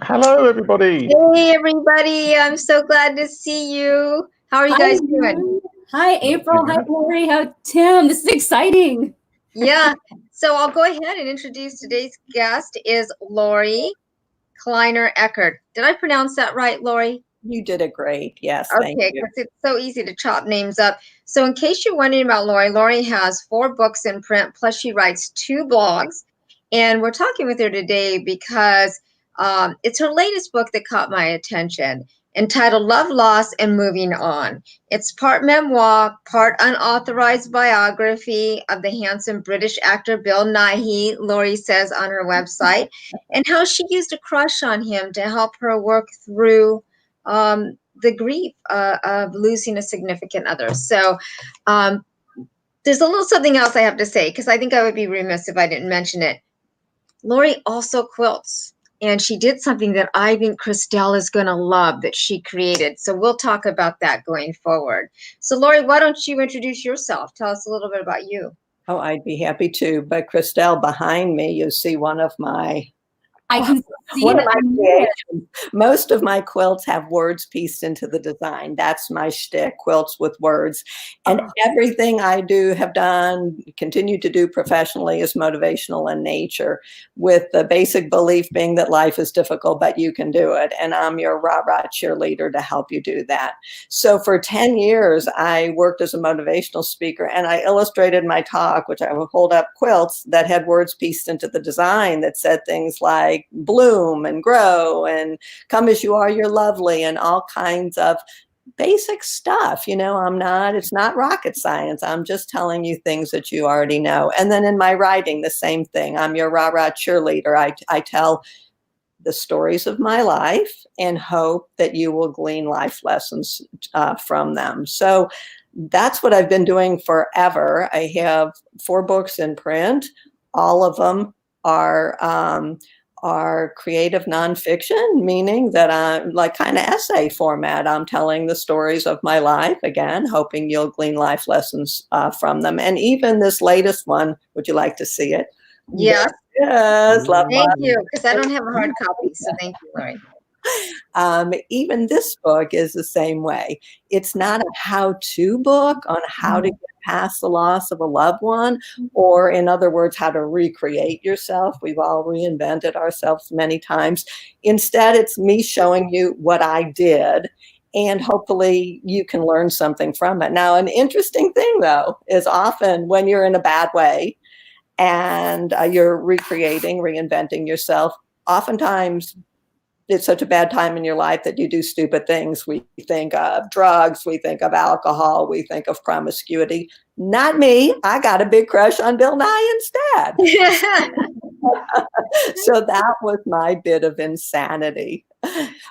Hello, everybody. Hey, everybody. I'm so glad to see you. How are you guys doing? Hi, April. Hi, Lorie. Hi, Tim. This is exciting. Yeah. So I'll go ahead and introduce today's guest is Lorie Kleiner Eckert. Did I pronounce that right, Lorie? You did it great. Yes, thank Okay, you. because it's so easy to chop names up. So in case you're wondering about Lorie, Lorie has 4 books in print, plus she writes 2 blogs. And we're talking with her today because it's her latest book that caught my attention, entitled Love, Loss, and Moving On. It's part memoir, part unauthorized biography of the handsome British actor Bill Nighy, Lorie says on her website, and how she used a crush on him to help her work through the grief of losing a significant other. So there's a little something else I have to say, because I think I would be remiss if I didn't mention it. Lorie also quilts, and she did something that I think Christelle is going to love that she created. So we'll talk about that going forward. So Lorie, why don't you introduce yourself? Tell us a little bit about you. Oh, I'd be happy to. But Christelle, behind me, you see one of my creations. Most of my quilts have words pieced into the design. That's my shtick, quilts with words. And everything I have done, continue to do professionally is motivational in nature, with the basic belief being that life is difficult, but you can do it. And I'm your rah-rah cheerleader to help you do that. So for 10 years, I worked as a motivational speaker, and I illustrated my talk, which I would hold up quilts that had words pieced into the design that said things like bloom and grow and come as you are, you're lovely, and all kinds of basic stuff. It's not rocket science. I'm just telling you things that you already know. And then in my writing, the same thing. I'm your rah-rah cheerleader. I tell the stories of my life and hope that you will glean life lessons from them. So that's what I've been doing forever. I have 4 books in print. All of them are creative nonfiction, meaning that I'm like kind of essay format. I'm telling the stories of my life, again, hoping you'll glean life lessons from them. And even this latest one, would you like to see it? Yes. Yes. Thank you, because I don't have a hard copy. So thank you, Lorie. Even this book is the same way. It's not a how-to book on how to get past the loss of a loved one, or in other words, how to recreate yourself. We've all reinvented ourselves many times. Instead, it's me showing you what I did, and hopefully you can learn something from it. Now, an interesting thing, though, is often when you're in a bad way and you're reinventing yourself, oftentimes it's such a bad time in your life that you do stupid things. We think of drugs, we think of alcohol, we think of promiscuity. Not me. I got a big crush on Bill Nighy instead. So that was my bit of insanity.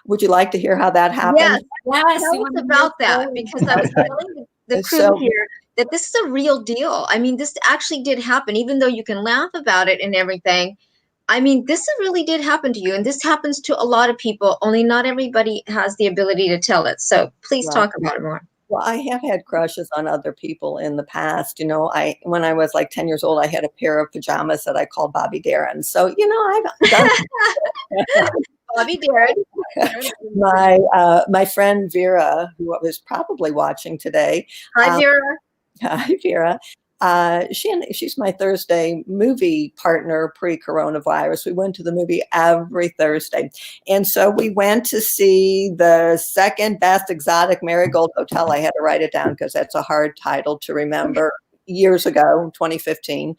Would you like to hear how that happened? Yes. Tell us about that, because I was telling the crew here that this is a real deal. I mean, this actually did happen, even though you can laugh about it and everything. I mean, this really did happen to you, and this happens to a lot of people, only not everybody has the ability to tell it. So please talk about it more. Well, I have had crushes on other people in the past. When I was like 10 years old, I had a pair of pajamas that I called Bobby Darin. So, I've done Bobby Darin. My friend Vera, who was probably watching today. Hi, Vera. Hi, Vera. She's my Thursday movie partner pre-coronavirus. We went to the movie every Thursday. And so we went to see the second best exotic Marigold Hotel. I had to write it down because that's a hard title to remember, years ago, 2015.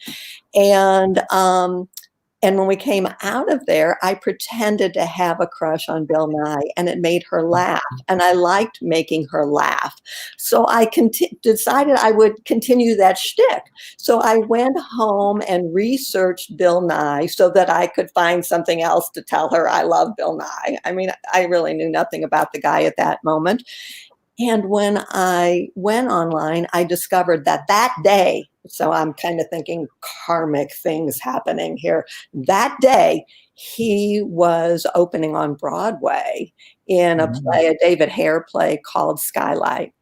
And when we came out of there, I pretended to have a crush on Bill Nighy, and it made her laugh. And I liked making her laugh. So I decided I would continue that shtick. So I went home and researched Bill Nighy so that I could find something else to tell her I love Bill Nighy. I mean, I really knew nothing about the guy at that moment. And when I went online, I discovered that day, so I'm kind of thinking karmic things happening here. That day, he was opening on Broadway in a play, a David Hare play called Skylight.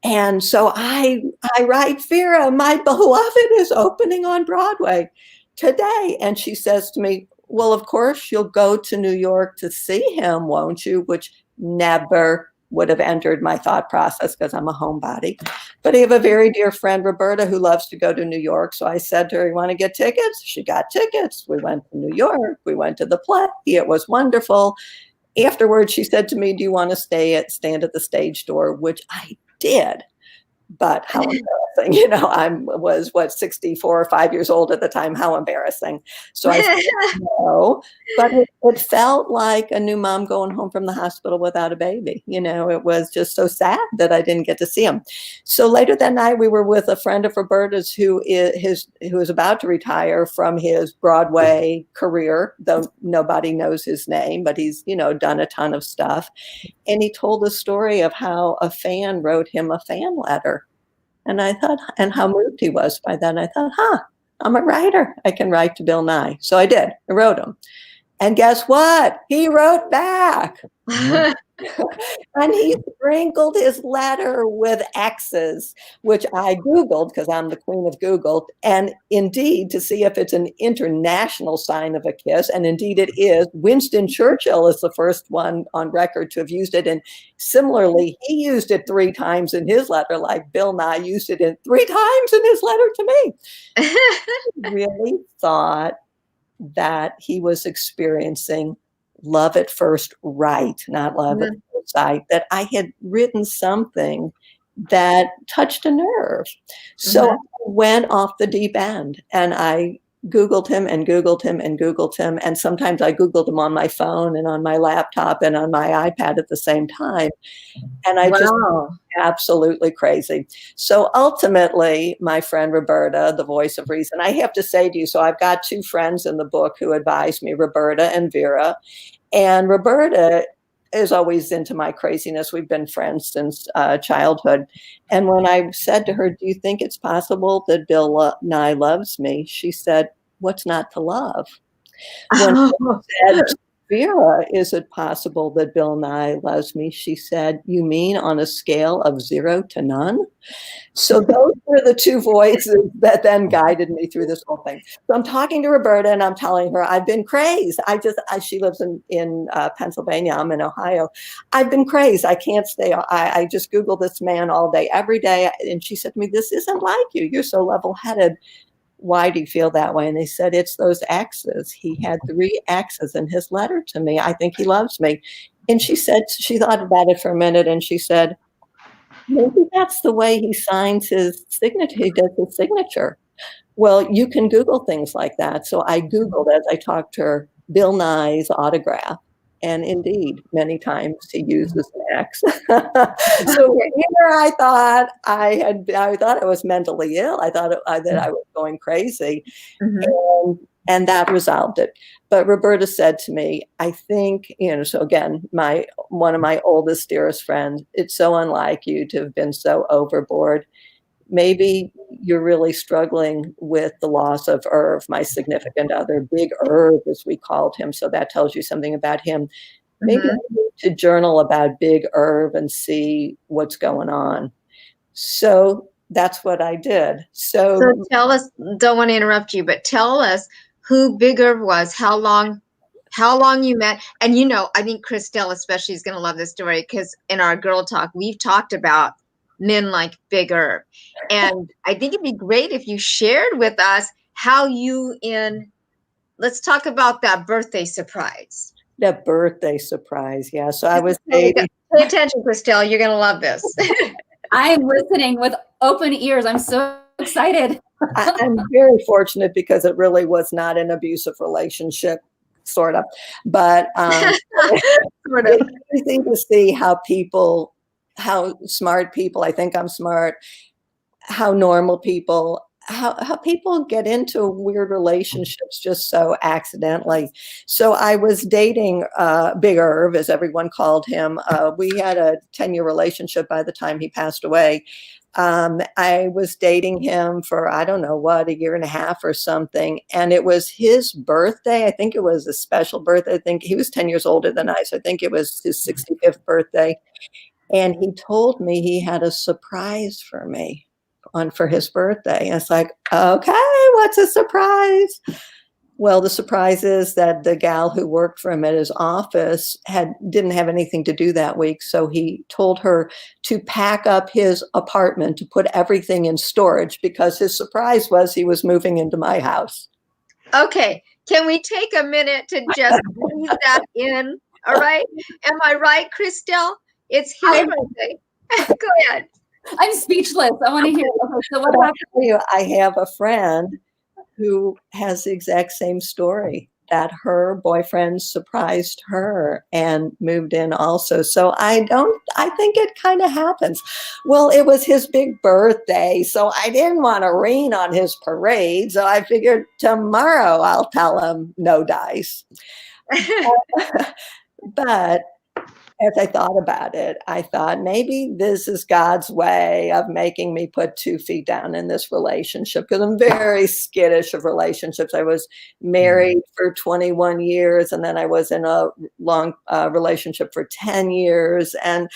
And so I write, Vera, my beloved is opening on Broadway today. And she says to me, well, of course, you'll go to New York to see him, won't you? Which never would have entered my thought process because I'm a homebody. But I have a very dear friend, Roberta, who loves to go to New York. So I said to her, you want to get tickets? She got tickets. We went to New York. We went to the play. It was wonderful. Afterwards, she said to me, do you want to stand at the stage door? Which I did. But how embarrassing, I was 64 or 5 years old at the time. How embarrassing. So I said no, but it felt like a new mom going home from the hospital without a baby. It was just so sad that I didn't get to see him. So later that night, we were with a friend of Roberta's who is about to retire from his Broadway career, though nobody knows his name, but he's, done a ton of stuff. And he told the story of how a fan wrote him a fan letter. And I thought, and how moved he was by that. And I thought, I'm a writer. I can write to Bill Nighy. So I did. I wrote him. And guess what? He wrote back. And he sprinkled his letter with X's, which I Googled because I'm the queen of Google. And indeed, to see if it's an international sign of a kiss. And indeed it is. Winston Churchill is the first one on record to have used it. And similarly, he used it 3 times in his letter, like Bill Nighy used it 3 times in his letter to me. I really thought that he was experiencing love at first right, not love at first sight, that I had written something that touched a nerve. So I went off the deep end and I Googled him and Googled him and Googled him. And sometimes I Googled him on my phone and on my laptop and on my iPad at the same time. And I just absolutely crazy. So ultimately, my friend Roberta, the voice of reason, I have to say to you, so I've got 2 friends in the book who advised me, Roberta and Vera. And Roberta is always into my craziness. We've been friends since childhood. And when I said to her, do you think it's possible that Bill Nighy loves me? She said, what's not to love? When I said, Vera, is it possible that Bill Nighy loves me? She said, you mean on a scale of 0 to none? So those were the 2 voices that then guided me through this whole thing. So I'm talking to Roberta and I'm telling her I've been crazed. She lives in Pennsylvania. I'm in Ohio. I've been crazed. I can't stay. I just Google this man all day, every day. And she said to me, this isn't like you. You're so level-headed. Why do you feel that way? And they said, it's those X's. He had 3 X's in his letter to me. I think he loves me. And she said, she thought about it for a minute and she said, maybe that's the way he signs his signature. He does his signature. Well, you can Google things like that. So I Googled, as I talked to her, Bill Nighy's autograph. And indeed, many times he uses an X. So here I thought I was mentally ill. I thought that I was going crazy. And that resolved it. But Roberta said to me, I think, so again, one of my oldest, dearest friends, it's so unlike you to have been so overboard. Maybe you're really struggling with the loss of Irv, my significant other, Big Irv, as we called him. So that tells you something about him. Maybe you need to journal about Big Irv and see what's going on. So that's what I did. So tell us, don't want to interrupt you, but tell us who Big Irv was, how long you met. And I think Christelle especially is going to love this story because in our girl talk, we've talked about men like Big Irv. And I think it'd be great if you shared with us how let's talk about that birthday surprise. That birthday surprise, yeah. So I was dating. Pay attention, Christelle. You're going to love this. I'm listening with open ears. I'm so excited. I'm very fortunate because it really was not an abusive relationship, sort of. But Sort of. it's interesting to see how smart people, I think I'm smart, how normal people, how people get into weird relationships just so accidentally. So I was dating Big Irv, as everyone called him. We had a 10-year relationship by the time he passed away. I was dating him for, I don't know what, 1.5 years or something. And it was his birthday. I think it was a special birthday. I think he was 10 years older than I. So I think it was his 65th birthday. And he told me he had a surprise for me for his birthday. And it's like, okay, what's a surprise? Well, the surprise is that the gal who worked for him at his office didn't have anything to do that week. So he told her to pack up his apartment, to put everything in storage, because his surprise was he was moving into my house. Okay, can we take a minute to just breathe that in? All right. Am I right, Christelle? It's his birthday. Go ahead. I'm speechless. I want to hear. Okay, so what But I'll happened? tell you, I have a friend who has the exact same story, that her boyfriend surprised her and moved in also. So I think it kind of happens. Well, it was his big birthday, so I didn't want to rain on his parade. So I figured tomorrow I'll tell him no dice. But as I thought about it, I thought maybe this is God's way of making me put 2 feet down in this relationship, because I'm very skittish of relationships. I was married for 21 years, and then I was in a long relationship for 10 years. And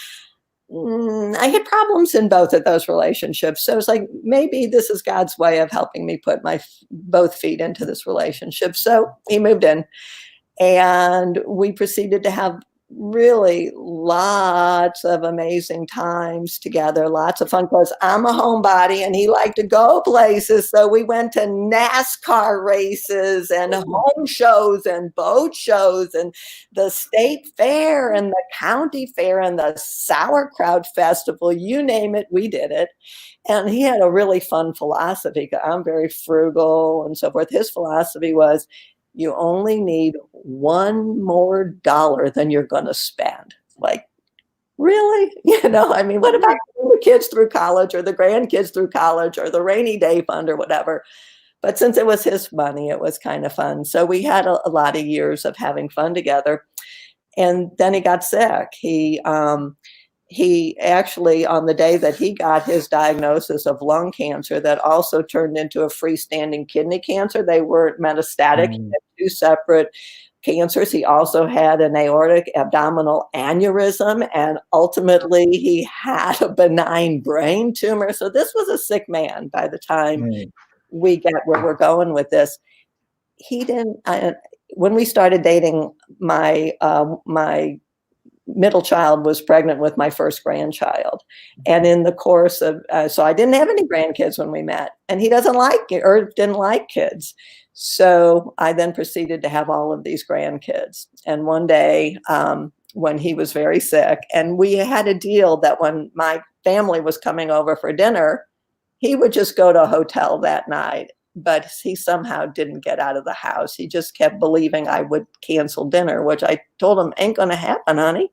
I had problems in both of those relationships. So it's like, maybe this is God's way of helping me put my both feet into this relationship. So he moved in, and we proceeded to have really lots of amazing times together, lots of fun, because I'm a homebody and he liked to go places. So we went to NASCAR races and home shows and boat shows and the state fair and the county fair and the sauerkraut festival, you name it, we did it. And he had a really fun philosophy. I'm very frugal and so forth. His philosophy was, you only need one more dollar than you're going to spend. Like, really? I mean, what about the kids through college or the grandkids through college or the rainy day fund or whatever? But since it was his money, it was kind of fun. So we had a lot of years of having fun together. And then he got sick. He actually, on the day that he got his diagnosis of lung cancer that also turned into a freestanding kidney cancer, they weren't metastatic. He had 2 separate cancers. He also had an aortic abdominal aneurysm, and ultimately he had a benign brain tumor. So this was a sick man by the time we get where we're going with this. He didn't, when we started dating, my middle child was pregnant with my first grandchild. And in the course of, so I didn't have any grandkids when we met, and he didn't like kids. So I then proceeded to have all of these grandkids. And one day, when he was very sick, and we had a deal that when my family was coming over for dinner, he would just go to a hotel that night. But he somehow didn't get out of the house. He just kept believing I would cancel dinner, which I told him ain't going to happen, honey.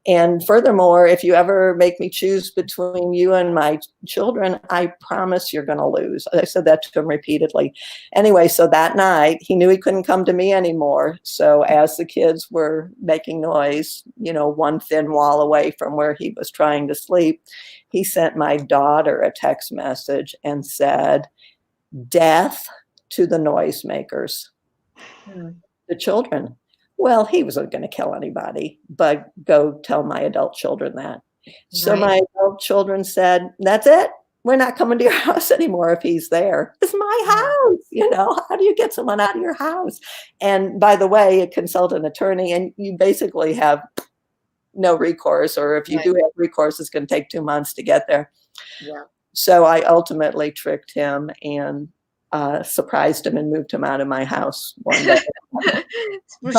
And furthermore, if you ever make me choose between you and my children, I promise you're going to lose. I said that to him repeatedly. Anyway, so that night, he knew he couldn't come to me anymore. So as the kids were making noise, one thin wall away from where he was trying to sleep, he sent my daughter a text message and said, "Death to the noisemakers." The children. Well, he wasn't going to kill anybody, but go tell my adult children that. So my adult children said, "That's it. We're not coming to your house anymore if he's there. It's my house. How do you get someone out of your house?" And by the way, consult an attorney, and you basically have no recourse, or if you do have recourse, it's going to take 2 months to get there. Yeah. So I ultimately tricked him and surprised him and moved him out of my house one day.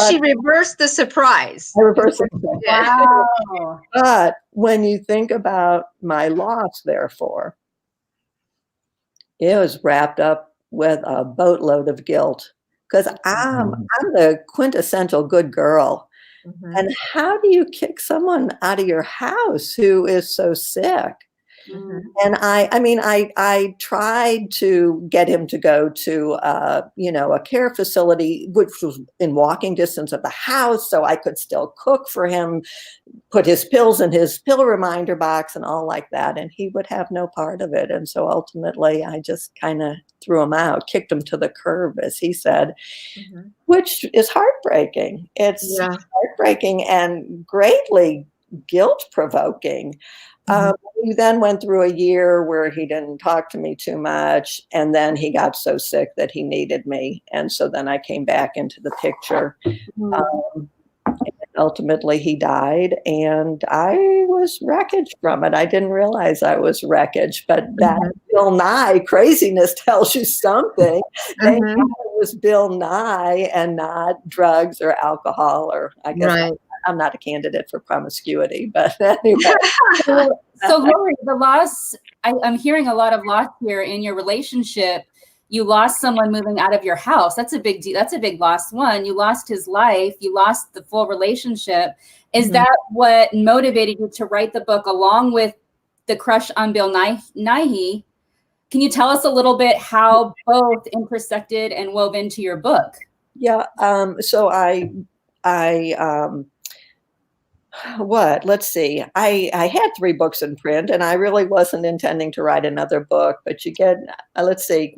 She reversed the surprise. I reversed it. Wow. But when you think about my loss, therefore, it was wrapped up with a boatload of guilt, because I'm the quintessential good girl. And how do you kick someone out of your house who is so sick? And I tried to get him to go to, a care facility, which was in walking distance of the house, so I could still cook for him, put his pills in his pill reminder box and all like that. And he would have no part of it. And so ultimately I just kind of threw him out, kicked him to the curb, as he said, which is heartbreaking. It's heartbreaking and greatly guilt-provoking. We then went through a year where he didn't talk to me too much, and then he got so sick that he needed me, and so then I came back into the picture. Ultimately, he died, and I was wreckage from it. I didn't realize I was wreckage, but that Bill Nighy craziness tells you something. Thank God it was Bill Nighy and not drugs or alcohol, or I guess I'm not a candidate for promiscuity, but anyway. So Lorie, the loss, I'm hearing a lot of loss here in your relationship. You lost someone moving out of your house. That's a big deal. That's a big loss. One, you lost his life. You lost the full relationship. Is that what motivated you to write the book along with the crush on Bill Nighy? Can you tell us a little bit how both intersected and wove into your book? Yeah. So let's see. I had 3 books in print, and I really wasn't intending to write another book, but you get, let's see,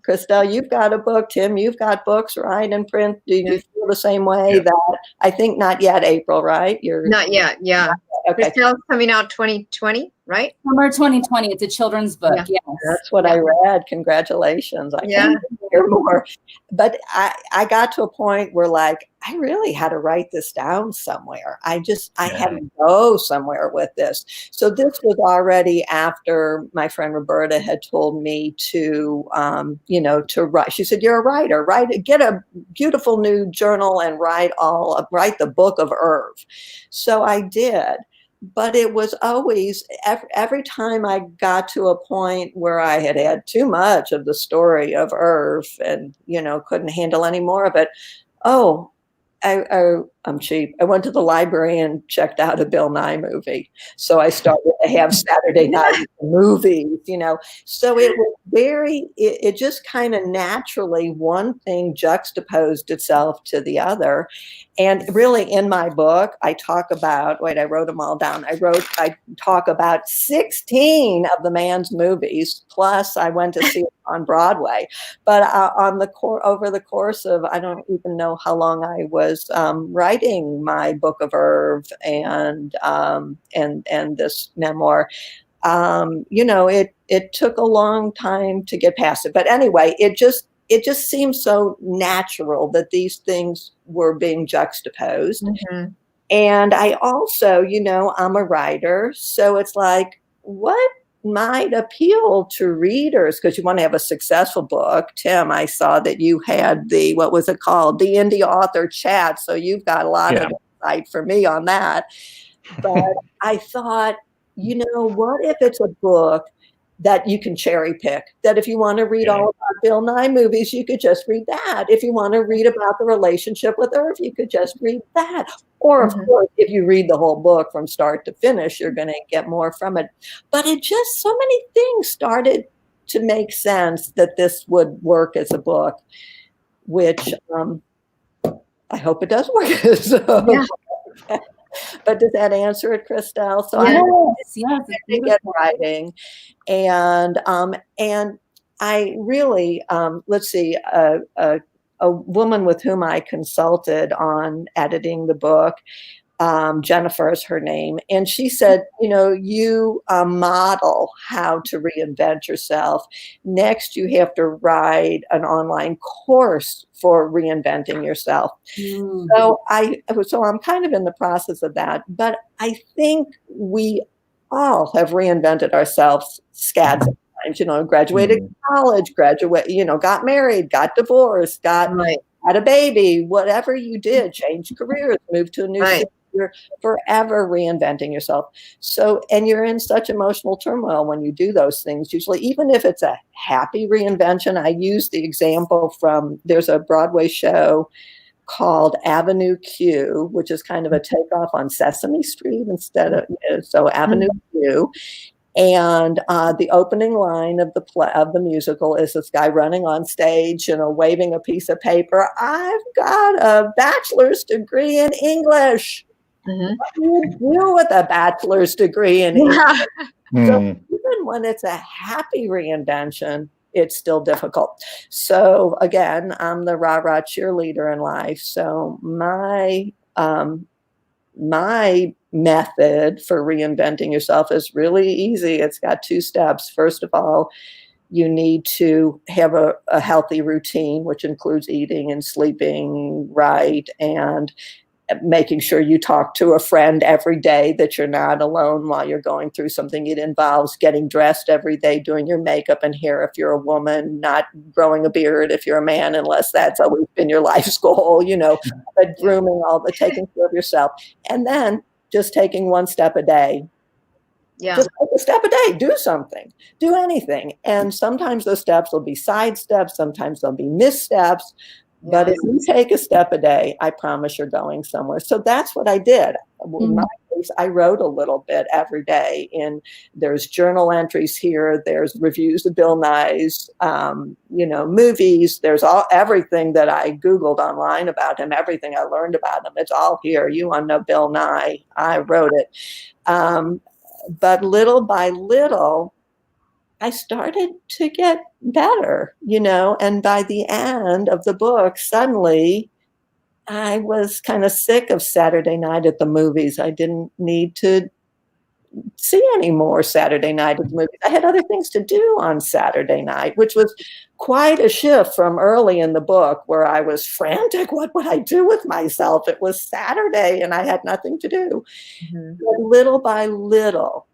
Christelle, you've got a book. Tim, you've got books, right, in print. Do you feel the same way? That I think not yet, April, right? You're not yet. Yeah. Okay. Christelle's coming out 2020, right? Summer 2020. It's a children's book. Yes. That's what I read. Congratulations. I can't hear more. But I got to a point where, like, I really had to write this down somewhere. I had to go somewhere with this. So this was already after my friend Roberta had told me to, to write. She said, "You're a writer, get a beautiful new journal and write the book of Irv." So I did. But it was always, every time I got to a point where I had had too much of the story of Irv and, couldn't handle any more of it. Oh, I'm cheap. I went to the library and checked out a Bill Nighy movie. So I started to have Saturday night movies, So it was it just kind of naturally, one thing juxtaposed itself to the other. And really in my book, I talk about, I wrote them all down. I talk about 16 of the man's movies, plus I went to see it on Broadway. But over the course of, I don't even know how long I was writing my book of Irv and this memoir, it took a long time to get past it. But anyway, it just seemed so natural that these things were being juxtaposed. And I also, I'm a writer, so it's like, what might appeal to readers, because you want to have a successful book. Tim, I saw that you had what was it called? The Indie Author Chat. So you've got a lot of insight for me on that. But I thought, what if it's a book that you can cherry pick, that if you want to read all about Bill Nighy movies, you could just read that. If you want to read about the relationship with Irv, you could just read that. Or, of course, if you read the whole book from start to finish, you're going to get more from it. But it just, so many things started to make sense that this would work as a book, which I hope it does work. But does that answer it, Christelle? So yes, I get writing, and I really let's see, a woman with whom I consulted on editing the book, Jennifer is her name, and she said, you model how to reinvent yourself. Next, you have to write an online course for reinventing yourself. So I'm kind of in the process of that, but I think we all have reinvented ourselves scads of times, graduated college, got married, got divorced, had a baby, whatever you did, changed careers, moved to a new city. You're forever reinventing yourself. So, and you're in such emotional turmoil when you do those things. Usually, even if it's a happy reinvention, I use the example there's a Broadway show called Avenue Q, which is kind of a takeoff on Sesame Street instead of, so Avenue Q. And the opening line of the musical is this guy running on stage, waving a piece of paper. "I've got a bachelor's degree in English." What do you do with a bachelor's degree in English? So even when it's a happy reinvention, it's still difficult. So again, I'm the rah-rah cheerleader in life. So my my method for reinventing yourself is really easy. It's got 2 steps. First of all, you need to have a healthy routine, which includes eating and sleeping right, and making sure you talk to a friend every day, that you're not alone while you're going through something. It involves getting dressed every day, doing your makeup and hair if you're a woman, not growing a beard if you're a man, unless that's always been your life's goal, but grooming, taking care of yourself. And then just taking 1 step a day. Yeah. Just take a step a day, do something, do anything. And sometimes those steps will be side steps, sometimes they'll be missteps. But if you take a step a day, I promise you're going somewhere. So that's what I did. In my case, I wrote a little bit every day. And there's journal entries here. There's reviews of Bill Nighy's, movies. There's everything that I Googled online about him, everything I learned about him. It's all here. You want to know Bill Nighy? I wrote it. But little by little, I started to get better, and by the end of the book, suddenly I was kind of sick of Saturday night at the movies. I didn't need to see any more Saturday night at the movies. I had other things to do on Saturday night, which was quite a shift from early in the book where I was frantic. What would I do with myself? It was Saturday and I had nothing to do. But little by little,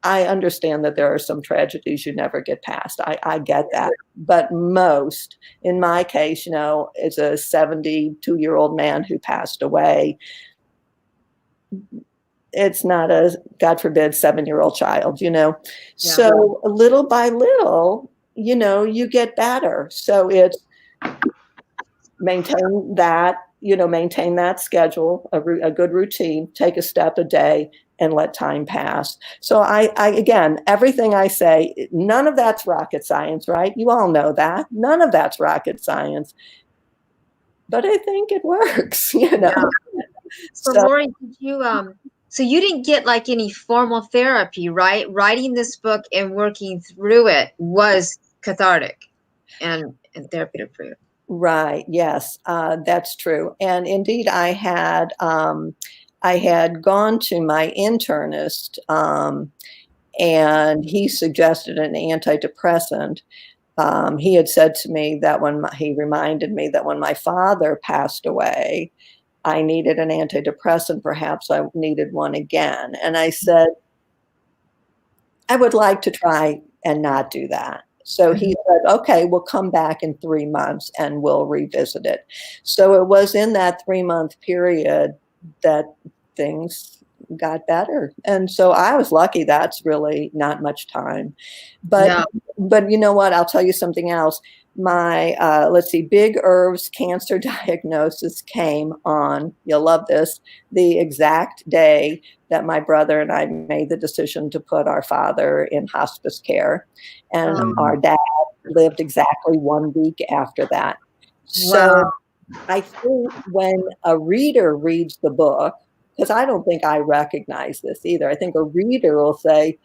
I understand that there are some tragedies you never get past. I get that. But most, in my case, is a 72-year-old man who passed away. It's not a, God forbid, 7-year-old child, So little by little, you get better. So it's maintain that schedule, a good routine, take a step a day, and let time pass. So I again, everything I say, none of that's rocket science, right? You all know that. None of that's rocket science. But I think it works, Yeah. So Lorie, did you so you didn't get like any formal therapy, right? Writing this book and working through it was cathartic and therapeutic for you. Right. Yes, that's true. And indeed, I had gone to my internist, and he suggested an antidepressant. He had said to me that he reminded me that when my father passed away, I needed an antidepressant. Perhaps I needed one again. And I said, I would like to try and not do that. So he said, okay, we'll come back in 3 months and we'll revisit it. So it was in that 3-month period that things got better. And so I was lucky. That's really not much time. But you know what? I'll tell you something else. My, Big Irv's cancer diagnosis came on, you'll love this, the exact day that my brother and I made the decision to put our father in hospice care. And our dad lived exactly 1 week after that. So I think when a reader reads the book, because I don't think I recognize this either, I think a reader will say,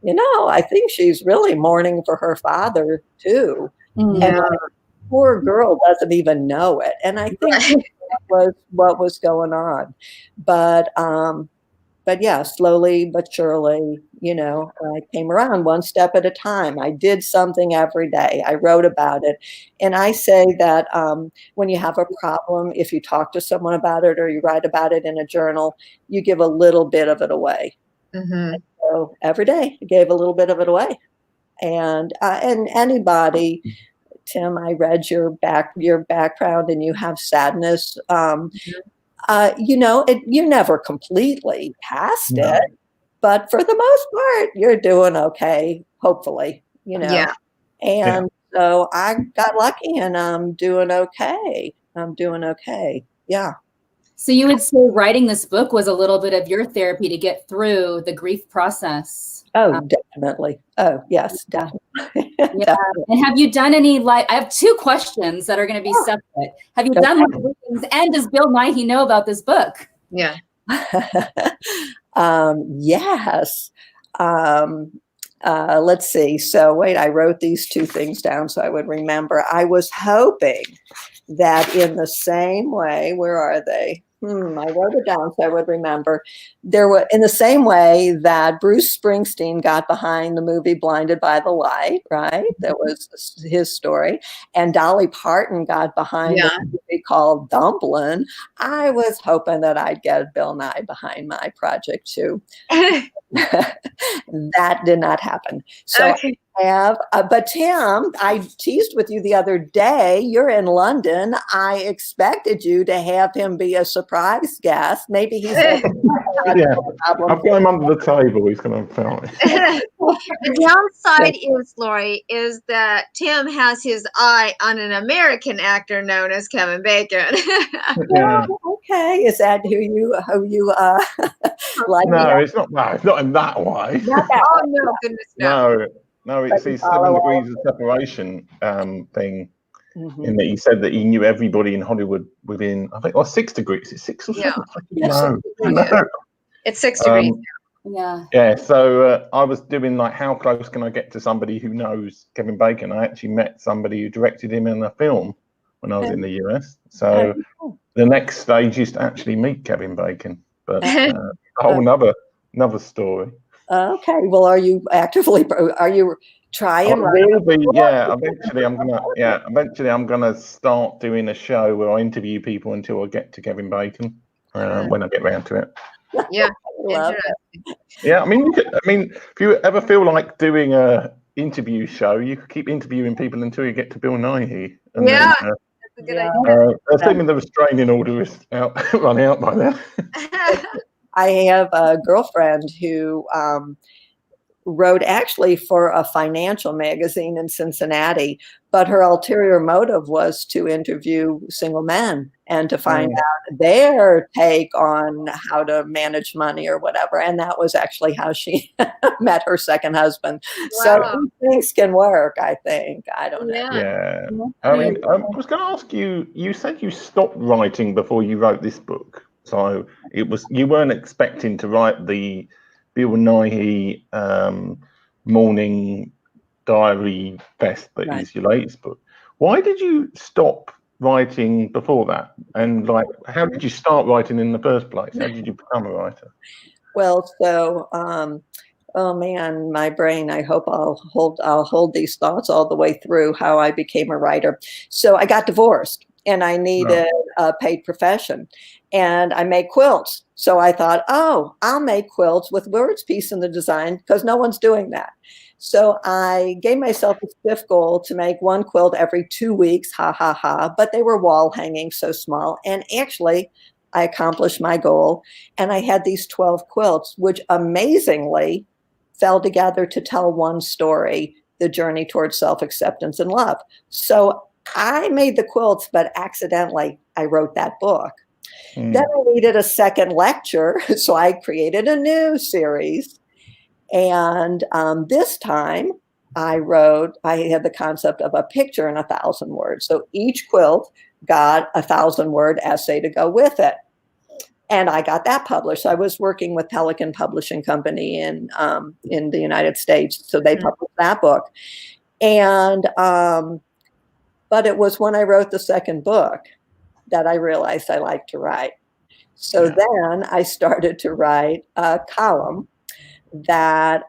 I think she's really mourning for her father too. And the poor girl doesn't even know it. And I think that was what was going on. But yeah, slowly but surely, I came around 1 step at a time. I did something every day. I wrote about it. And I say that when you have a problem, if you talk to someone about it or you write about it in a journal, you give a little bit of it away. So every day I gave a little bit of it away. And anybody, Tim, I read your background and you have sadness. You're never completely past it, but for the most part, you're doing okay, hopefully, And so I got lucky and I'm doing okay. Yeah. So you would say writing this book was a little bit of your therapy to get through the grief process? Oh, definitely. Oh, yes, definitely. Yeah. And have you done any I have 2 questions that are going to be separate. Have you done readings, and does Bill Nighy know about this book? Yeah. Yes. let's see. So wait, I wrote these two things down so I would remember. I was hoping that in the same way, where are they? I wrote it down so I would remember. There were, in the same way that Bruce Springsteen got behind the movie Blinded by the Light, right? That was his story. And Dolly Parton got behind a movie called Dumplin'. I was hoping that I'd get Bill Nighy behind my project too. That did not happen. So Okay. I have, but Tim, I teased with you the other day. You're in London. I expected you to have him be a surprise guest. Maybe he's yeah. I've got him under the table. He's going to film it. The downside is, Lorie, is that Tim has his eye on an American actor known as Kevin Bacon. Yeah. Okay, is that who you like? No, it's not. No, it's not in that way. Not that Oh no, goodness no. No, it's his 7 degrees of separation thing. Mm-hmm. In that he said that he knew everybody in Hollywood within, I think, 6 degrees. Is it 6 or 7? Yeah. No. It's 6 degrees. Yeah. So I was doing like, how close can I get to somebody who knows Kevin Bacon? I actually met somebody who directed him in a film when I was in the US. So the next stage is to actually meet Kevin Bacon, but a whole another story. Okay. Well, are you trying? I will be. Yeah. Eventually, I'm gonna start doing a show where I interview people until I get to Kevin Bacon when I get round to it. Yeah. Love Interesting. Yeah. I mean, if you ever feel like doing a interview show, you could keep interviewing people until you get to Bill Nighy. And Yeah. Then, That's a good idea. assuming the restraining order is run out by then. I have a girlfriend who wrote actually for a financial magazine in Cincinnati, but her ulterior motive was to interview single men and to find out their take on how to manage money or whatever. And that was actually how she met her second husband. Wow. So things can work, I think. I don't know. Yeah. I mean, I was going to ask you, you said you stopped writing before you wrote this book. So you weren't expecting to write the Bill Nighy morning diary best that is your latest book. Why did you stop writing before that? And like, how did you start writing in the first place? How did you become a writer? Well, so oh man, my brain, I hope I'll hold these thoughts all the way through how I became a writer. So I got divorced and I needed a paid profession. And I make quilts. So I thought, oh, I'll make quilts with words piece in the design because no one's doing that. So I gave myself a stiff goal to make one quilt every 2 weeks, but they were wall hanging so small. And actually, I accomplished my goal. And I had these 12 quilts, which amazingly fell together to tell one story, the journey towards self-acceptance and love. So I made the quilts, but accidentally I wrote that book. Then I needed a second lecture, so I created a new series. And this time I had the concept of a picture in 1,000 words. So each quilt got a 1,000-word essay to go with it. And I got that published. I was working with Pelican Publishing Company in the United States. So they published that book. And but it was when I wrote the second book that I realized I liked to write. So then I started to write a column that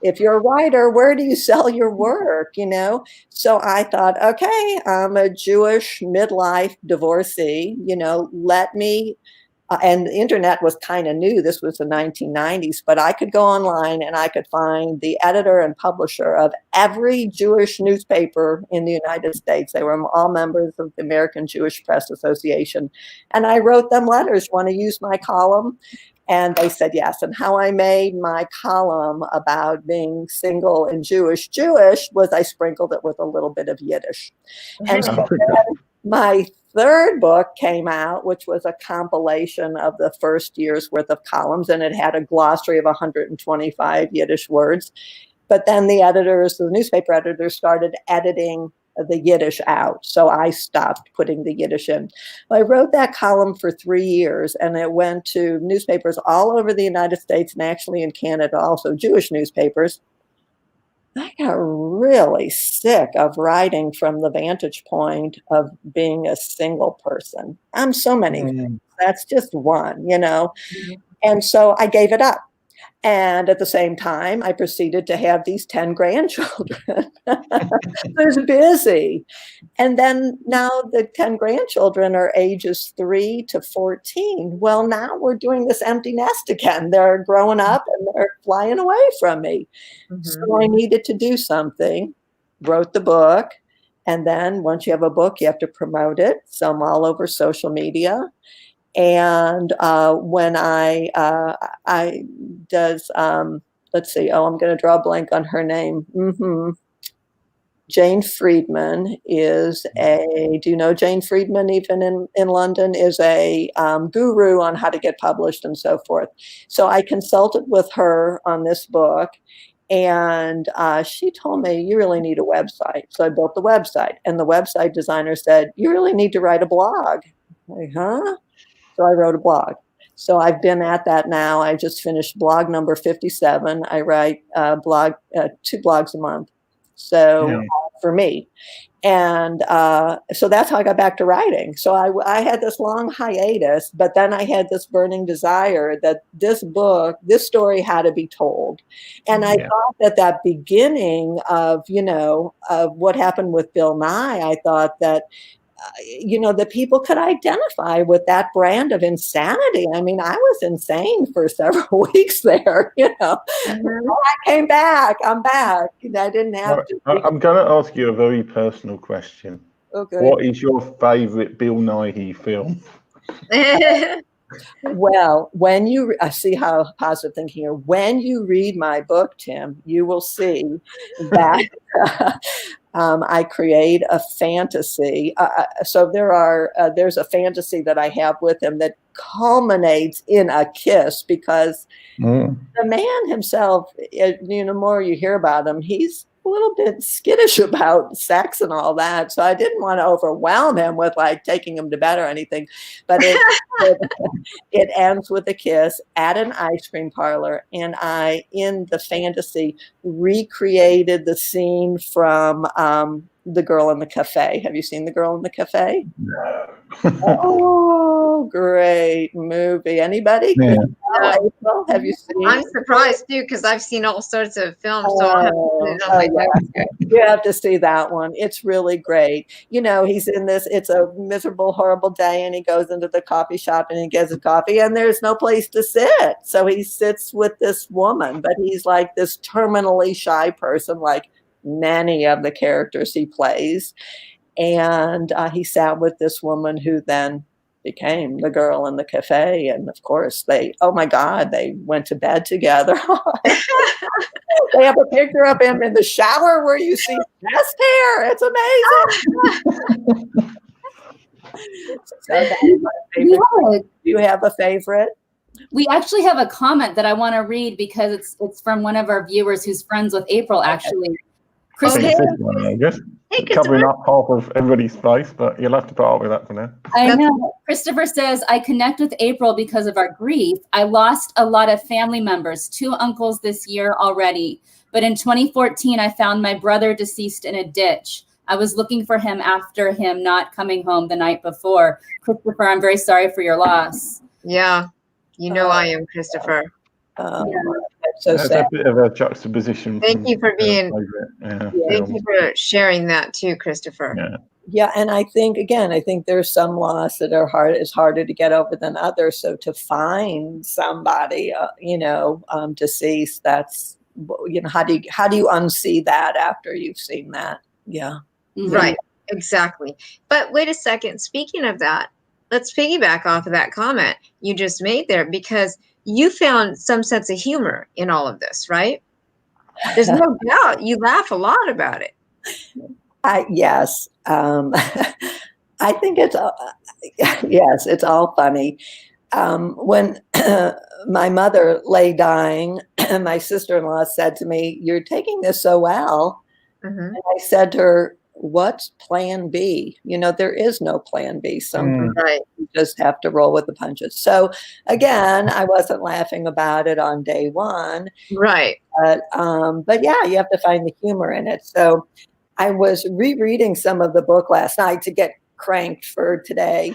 if you're a writer, where do you sell your work, you know? So I thought, okay, I'm a Jewish midlife divorcee, you know, let me, and the internet was kind of new. This was the 1990s, but I could go online and I could find the editor and publisher of every Jewish newspaper in the United States. They were all members of the American Jewish Press Association. And I wrote them letters, want to use my column? And they said yes. And how I made my column about being single and Jewish was I sprinkled it with a little bit of Yiddish. And so my third book came out, which was a compilation of the first year's worth of columns, and it had a glossary of 125 Yiddish words. But then the newspaper editors started editing the Yiddish out. So I stopped putting the Yiddish in. I wrote that column for 3 years, and it went to newspapers all over the United States and actually in Canada, also Jewish newspapers. I got really sick of writing from the vantage point of being a single person. I'm so many things. That's just one, And so I gave it up. And at the same time, I proceeded to have these 10 grandchildren. I was busy. And then now the 10 grandchildren are ages 3 to 14. Well, now we're doing this empty nest again. They're growing up and they're flying away from me. So I needed to do something, wrote the book. And then once you have a book, you have to promote it. So I'm all over social media. And when let's see, I'm going to draw a blank on her name. Jane Friedman is do you know Jane Friedman, even in London, is a guru on how to get published and so forth. So I consulted with her on this book, and she told me, you really need a website. So I built the website, and the website designer said, you really need to write a blog. Like, huh? So I wrote a blog. So I've been at that now. I just finished blog number 57. I write 2 blogs a month. So for me. And so that's how I got back to writing. So I had this long hiatus, but then I had this burning desire that this story had to be told. And I thought that beginning of what happened with Bill Nighy, I thought that that people could identify with that brand of insanity. I mean, I was insane for several weeks there, I came back. I'm back. I didn't have to. I'm going to ask you a very personal question. Okay. What is your favorite Bill Nighy film? Well, when I see how positive thinking here. When you read my book, Tim, you will see that I create a fantasy. So there's a fantasy that I have with him that culminates in a kiss, because the man himself, the more you hear about him, he's a little bit skittish about sex and all that. So I didn't want to overwhelm him with taking him to bed or anything, but it ends with a kiss at an ice cream parlor. And I, in the fantasy, recreated the scene from The Girl in the Cafe. Have you seen The Girl in the Cafe? No. Oh, great movie. Anybody? Yeah. April, have you seen? I'm surprised too, because I've seen all sorts of films. So I'll have to put it on my notes. You have to see that one. It's really great. He's in this, it's a miserable, horrible day, and he goes into the coffee shop and he gets a coffee, and there's no place to sit. So he sits with this woman, but he's like this terminally shy person, like many of the characters he plays. And he sat with this woman who then became the girl in the cafe. And of course they went to bed together. They have a picture of him in the shower where you see chest hair. It's amazing. So that's my favorite. Do you have a favorite? We actually have a comment that I want to read because it's from one of our viewers who's friends with April, actually. Okay. I guess. Covering up half of everybody's space, but you'll have to put up with that for now. I know. Christopher says, I connect with April because of our grief. I lost a lot of family members, 2 uncles this year already. But in 2014, I found my brother deceased in a ditch. I was looking for him after him not coming home the night before. Christopher, I'm very sorry for your loss. Yeah, I am, Christopher. So that's a bit of a juxtaposition. Thank you for being. Thank you for sharing that too, Christopher. Yeah, and I think there's some loss that is harder to get over than others. So to find somebody, deceased, that's how do you unsee that after you've seen that? Yeah. Right. Exactly. But wait a second. Speaking of that, let's piggyback off of that comment you just made there, because you found some sense of humor in all of this, right? There's no doubt you laugh a lot about it. Yes. I think it's all funny. When my mother lay dying, my sister-in-law said to me, "You're taking this so well." And I said to her, what's plan B? You know, there is no plan B. Sometimes you just have to roll with the punches. So again, I wasn't laughing about it on day one. Right. But yeah, you have to find the humor in it. So I was rereading some of the book last night to get cranked for today.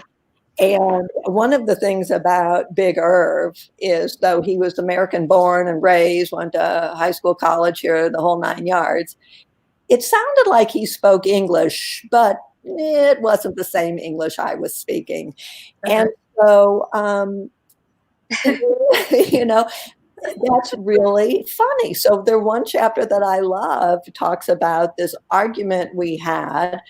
And one of the things about Big Irv is, though he was American born and raised, went to high school, college here, the whole 9 yards, it sounded like he spoke English, but it wasn't the same English I was speaking. And so, you know, that's really funny. So there one chapter that I love talks about this argument we had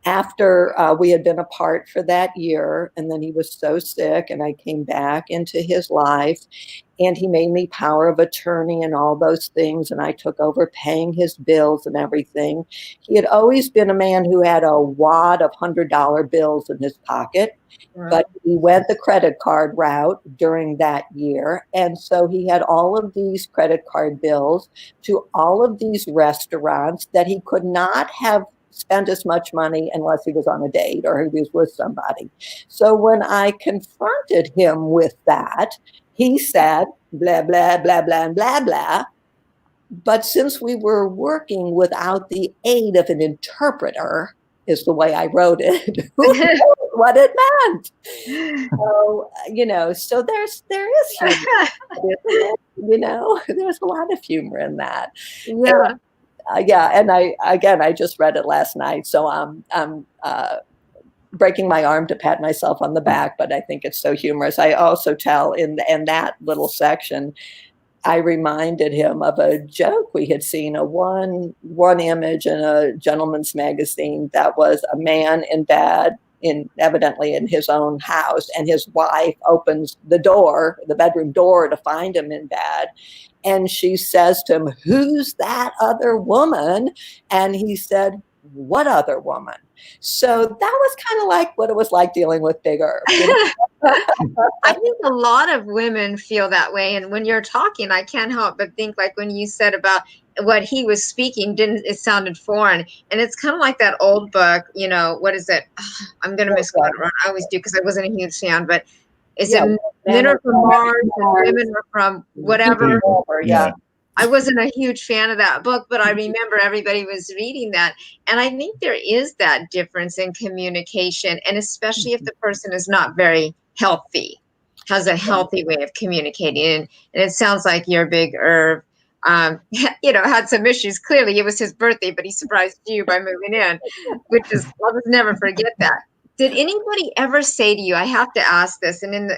after we had been apart for that year. And then he was so sick and I came back into his life and he made me power of attorney and all those things. And I took over paying his bills and everything. He had always been a man who had a wad of $100 bills in his pocket. But he went the credit card route during that year. And so he had all of these credit card bills to all of these restaurants that he could not have spent as much money unless he was on a date or he was with somebody. So when I confronted him with that, he said, blah, blah, blah, blah, and blah, blah. But since we were working without the aid of an interpreter, is the way I wrote it, what it meant. So, you know, so there is humor, you know, there's a lot of humor in that. Yeah. And I just read it last night. So I'm breaking my arm to pat myself on the back, but I think it's so humorous. I also tell in that little section, I reminded him of a joke we had seen, one image in a gentleman's magazine that was a man in bed, evidently in his own house, and his wife opens the bedroom door to find him in bed. And she says to him, "Who's that other woman?" And he said, "What other woman?" So that was kind of like what it was like dealing with Big Irv. You know? I think a lot of women feel that way. And when you're talking, I can't help but think, like when you said about what he was speaking, it sounded foreign. And it's kind of like that old book, you know, what is it? I'm going to misquote it. I always do because I wasn't a huge fan, but is it Men Are From Mars and Women Are From whatever? Yeah. I wasn't a huge fan of that book, but I remember everybody was reading that. And I think there is that difference in communication, and especially if the person is not very healthy, has a healthy way of communicating. And it sounds like your Big Irv, you know, had some issues. Clearly, it was his birthday, but he surprised you by moving in, which is, I'll just never forget that. Did anybody ever say to you, I have to ask this, and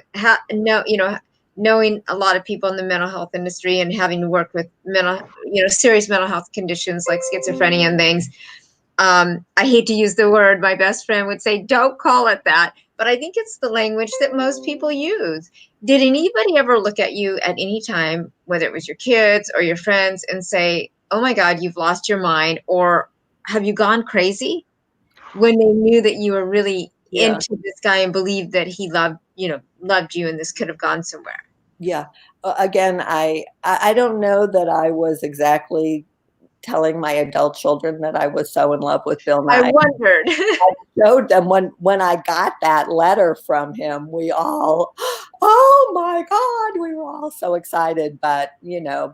knowing a lot of people in the mental health industry and having worked with serious mental health conditions like schizophrenia and things, I hate to use the word, my best friend would say, don't call it that, but I think it's the language that most people use. Did anybody ever look at you at any time, whether it was your kids or your friends, and say, oh my God, you've lost your mind, or have you gone crazy, when they knew that you were really into this guy and believed that he loved you and this could have gone somewhere? Yeah. Again, I don't know that I was exactly telling my adult children that I was so in love with Bill Nighy. I wondered. I showed them when I got that letter from him, we all, oh my God, we were all so excited. But,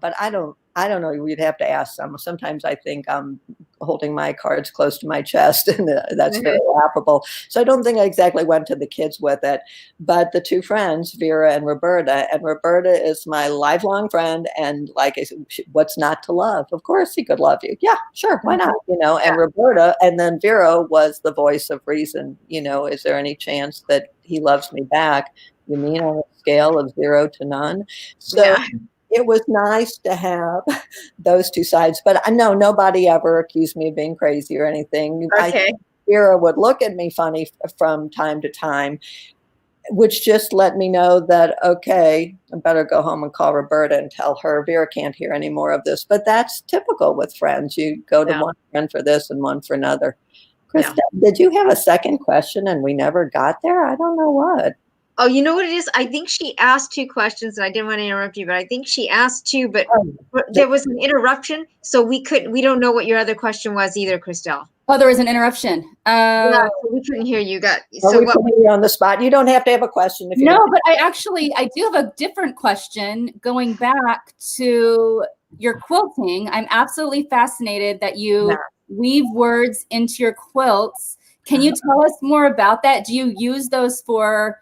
but I don't know. We'd have to ask them. Sometimes I think I'm holding my cards close to my chest, and that's very laughable. So I don't think I exactly went to the kids with it. But the two friends, Vera and Roberta is my lifelong friend. And like I said, what's not to love? Of course he could love you. Yeah, sure. Why not? And Roberta, and then Vera was the voice of reason. Is there any chance that he loves me back? You mean on a scale of 0 to none? So it was nice to have those two sides, but I know nobody ever accused me of being crazy or anything. Okay. Vera would look at me funny from time to time, which just let me know that, okay, I better go home and call Roberta and tell her Vera can't hear any more of this. But that's typical with friends. You go to one friend for this and one for another. Krista, did you have a second question and we never got there? I don't know what. Oh, you know what it is? I think she asked 2 questions, and I didn't want to interrupt you, but I think she asked 2, but there was an interruption, so we don't know what your other question was either, Christelle. Oh, there was an interruption. Yeah, so we couldn't hear you. So we put you on the spot. You don't have to have a question if you No, but I do have a different question going back to your quilting. I'm absolutely fascinated that you weave words into your quilts. Can you tell us more about that? Do you use those for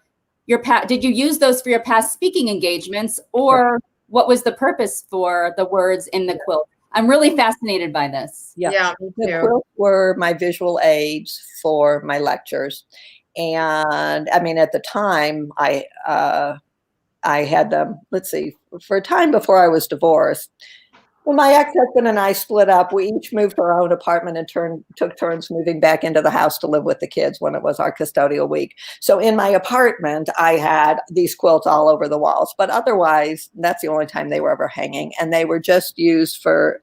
did you use those for your past speaking engagements, or what was the purpose for the words in the quilt? I'm really fascinated by this. Yeah, the quilts were my visual aids for my lectures. And I mean, at the time, I had them, let's see, for a time before I was divorced. When my ex-husband and I split up, we each moved to our own apartment and took turns moving back into the house to live with the kids when it was our custodial week. So in my apartment, I had these quilts all over the walls, but otherwise, that's the only time they were ever hanging. And they were just used for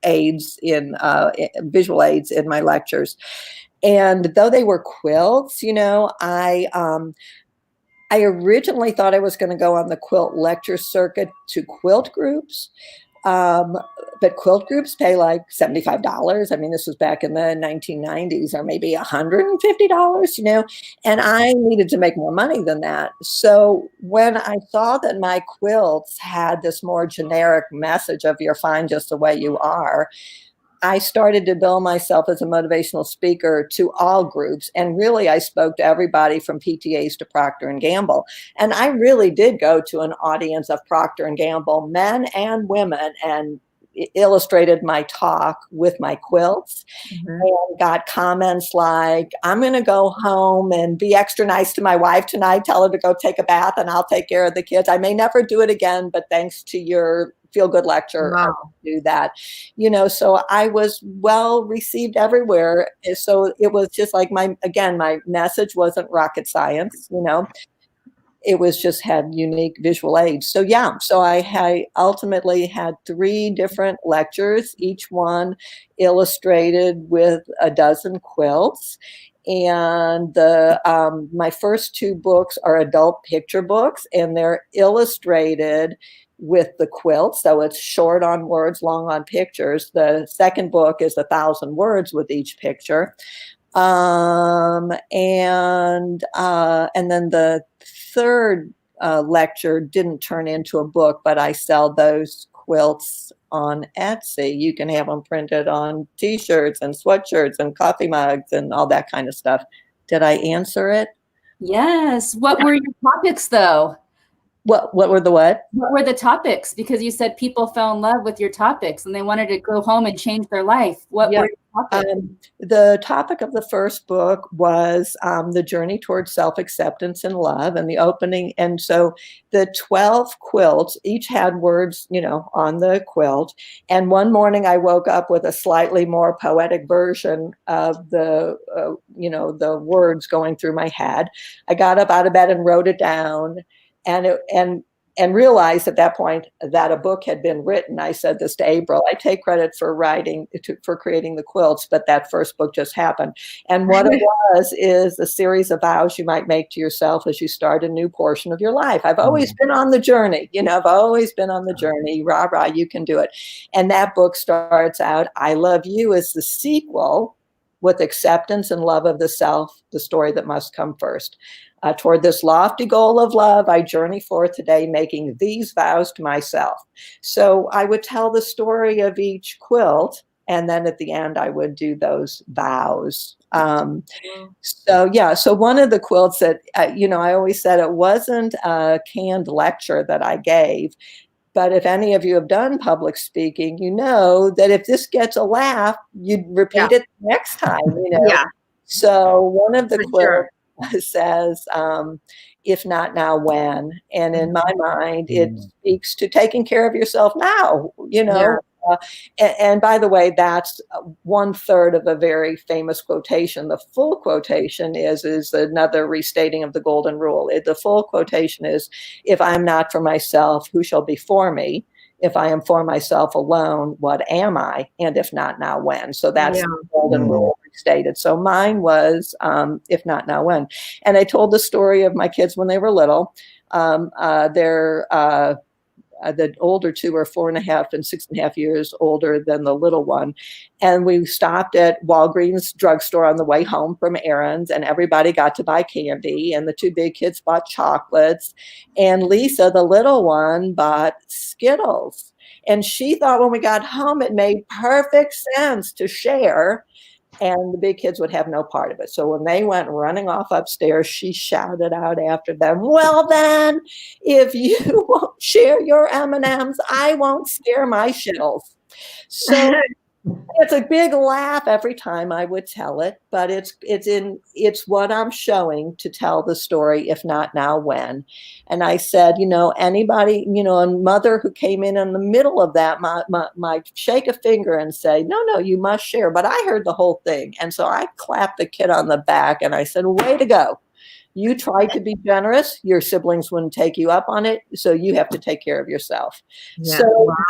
aids visual aids in my lectures. And though they were quilts, you know, I originally thought I was going to go on the quilt lecture circuit to quilt groups. But quilt groups pay like $75. I mean, this was back in the 1990s, or maybe $150, you know, and I needed to make more money than that. So when I saw that my quilts had this more generic message of you're fine just the way you are, I started to bill myself as a motivational speaker to all groups. And really, I spoke to everybody from PTAs to Procter & Gamble. And I really did go to an audience of Procter & Gamble, men and women, and illustrated my talk with my quilts and got comments like, I'm going to go home and be extra nice to my wife tonight, tell her to go take a bath and I'll take care of the kids. I may never do it again, but thanks to your feel good lecture, I'll do that. You know, so I was well received everywhere. So it was just like my message wasn't rocket science, you know. It was just had unique visual aids. So yeah, so I ultimately had 3 different lectures, each one illustrated with a dozen quilts. And my first 2 books are adult picture books, and they're illustrated with the quilt. So it's short on words, long on pictures. The second book is 1,000 words with each picture. And then the third lecture didn't turn into a book, but I sell those quilts on Etsy. You can have them printed on t-shirts and sweatshirts and coffee mugs and all that kind of stuff. Did I answer it? Yes. What were your topics though? What were the what? What were the topics? Because you said people fell in love with your topics and they wanted to go home and change their life. What were your topics? The topic of the first book was the journey towards self-acceptance and love, and the opening. And so the 12 quilts each had words, you know, on the quilt. And one morning I woke up with a slightly more poetic version of the, the words going through my head. I got up out of bed and wrote it down. And realized at that point that a book had been written. I said this to April. I take credit for for creating the quilts, but that first book just happened. And what it was is a series of vows you might make to yourself as you start a new portion of your life. I've always been on the journey. You know, I've always been on the journey. Rah, rah, you can do it. And that book starts out, I Love You as the sequel, with acceptance and love of the self, the story that must come first. Toward this lofty goal of love, I journey forth today, making these vows to myself. So I would tell the story of each quilt, and then at the end, I would do those vows. So one of the quilts that, I always said it wasn't a canned lecture that I gave. But if any of you have done public speaking, you know that if this gets a laugh, you'd repeat it next time, you know. Yeah. So one of the quilts says, if not now, when? And in my mind, it speaks to taking care of yourself now, you know. And by the way, that's 1/3 of a very famous quotation. The full quotation is another restating of the golden rule. The full quotation is, if I'm not for myself, who shall be for me? If I am for myself alone, what am I? And if not now, when? So that's the golden rule restated. So mine was, if not now, when? And I told the story of my kids when they were little. Their the older two are 4.5 and 6.5 years older than the little one. And we stopped at Walgreens drugstore on the way home from errands, and everybody got to buy candy. And the two big kids bought chocolates. And Lisa, the little one, bought Skittles. And she thought when we got home, it made perfect sense to share. And the big kids would have no part of it. So when they went running off upstairs, she shouted out after them, well then, if you won't share your M&Ms, I won't scare my shittles. So it's a big laugh every time I would tell it, but it's what I'm showing to tell the story, if not now, when. And I said, anybody, a mother who came in the middle of that might shake a finger and say, no, you must share. But I heard the whole thing. And so I clapped the kid on the back and I said, way to go. You tried to be generous. Your siblings wouldn't take you up on it. So you have to take care of yourself. Yeah. So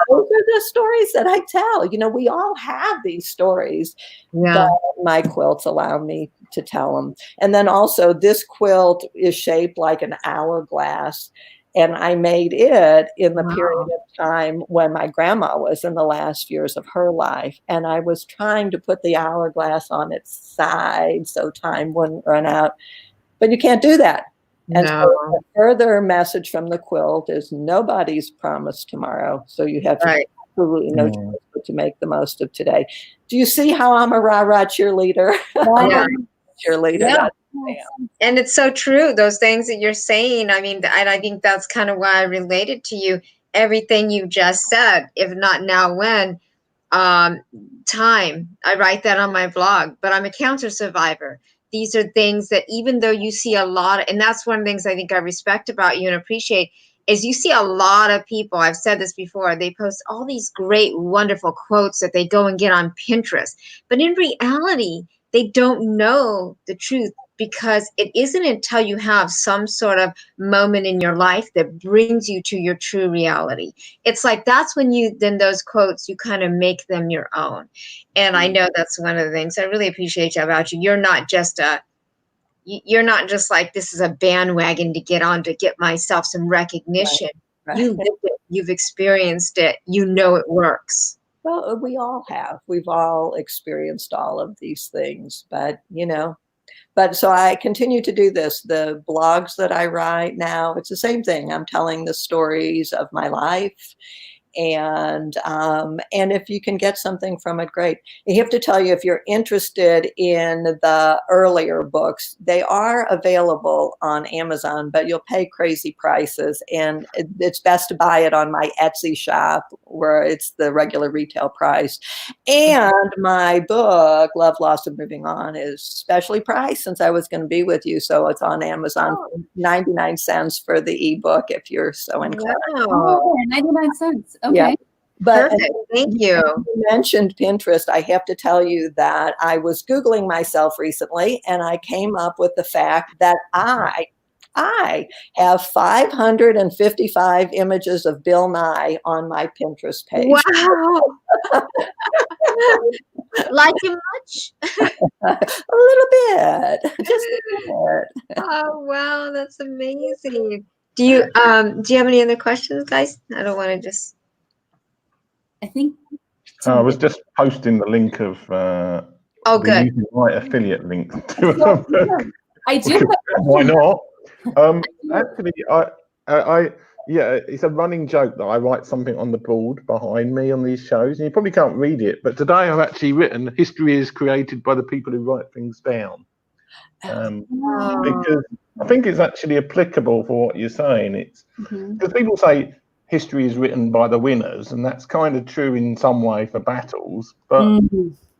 those are the stories that I tell. We all have these stories. Yeah. But my quilts allow me to tell them. And then also this quilt is shaped like an hourglass. And I made it in the period of time when my grandma was in the last years of her life. And I was trying to put the hourglass on its side so time wouldn't run out. But you can't do that. And so the further message from the quilt is nobody's promised tomorrow. So you have absolutely no choice but to make the most of today. Do you see how I'm a rah-rah cheerleader? Yeah. Cheerleader. Yeah. And it's so true. Those things that you're saying, I mean, and I think that's kind of why I related to you. Everything you just said, if not now, when, time. I write that on my blog, but I'm a cancer survivor. These are things that even though you see a lot, and that's one of the things I think I respect about you and appreciate, is you see a lot of people, I've said this before, they post all these great, wonderful quotes that they go and get on Pinterest. But in reality, they don't know the truth, because it isn't until you have some sort of moment in your life that brings you to your true reality. It's like that's when then those quotes, you kind of make them your own. And I know that's one of the things I really appreciate about you. You're not just like, this is a bandwagon to get on to get myself some recognition. Right. You lived it, you've experienced it, it works. Well, we all have. We've all experienced all of these things, but so I continue to do this. The blogs that I write now, it's the same thing. I'm telling the stories of my life. And if you can get something from it, great. You have to tell you, if you're interested in the earlier books, they are available on Amazon, but you'll pay crazy prices. And it's best to buy it on my Etsy shop, where it's the regular retail price. And my book, Love, Loss, and Moving On, is specially priced since I was going to be with you. So it's on Amazon, 99 cents for the ebook, if you're so inclined. Wow. 99 cents. Okay. Yeah. But perfect. Thank you. You mentioned Pinterest. I have to tell you that I was Googling myself recently, and I came up with the fact that I have 555 images of Bill Nighy on my Pinterest page. Wow. Like him much? A little bit. Just a bit. Oh, wow. That's amazing. Do you have any other questions, guys? I don't want to just... I think I was just posting the link of good. Right affiliate link to a book. I do. Why not? Actually, it's a running joke that I write something on the board behind me on these shows, and you probably can't read it, but today I've actually written, history is created by the people who write things down. Because I think it's actually applicable for what you're saying. It's because people say history is written by the winners, and that's kind of true in some way for battles, but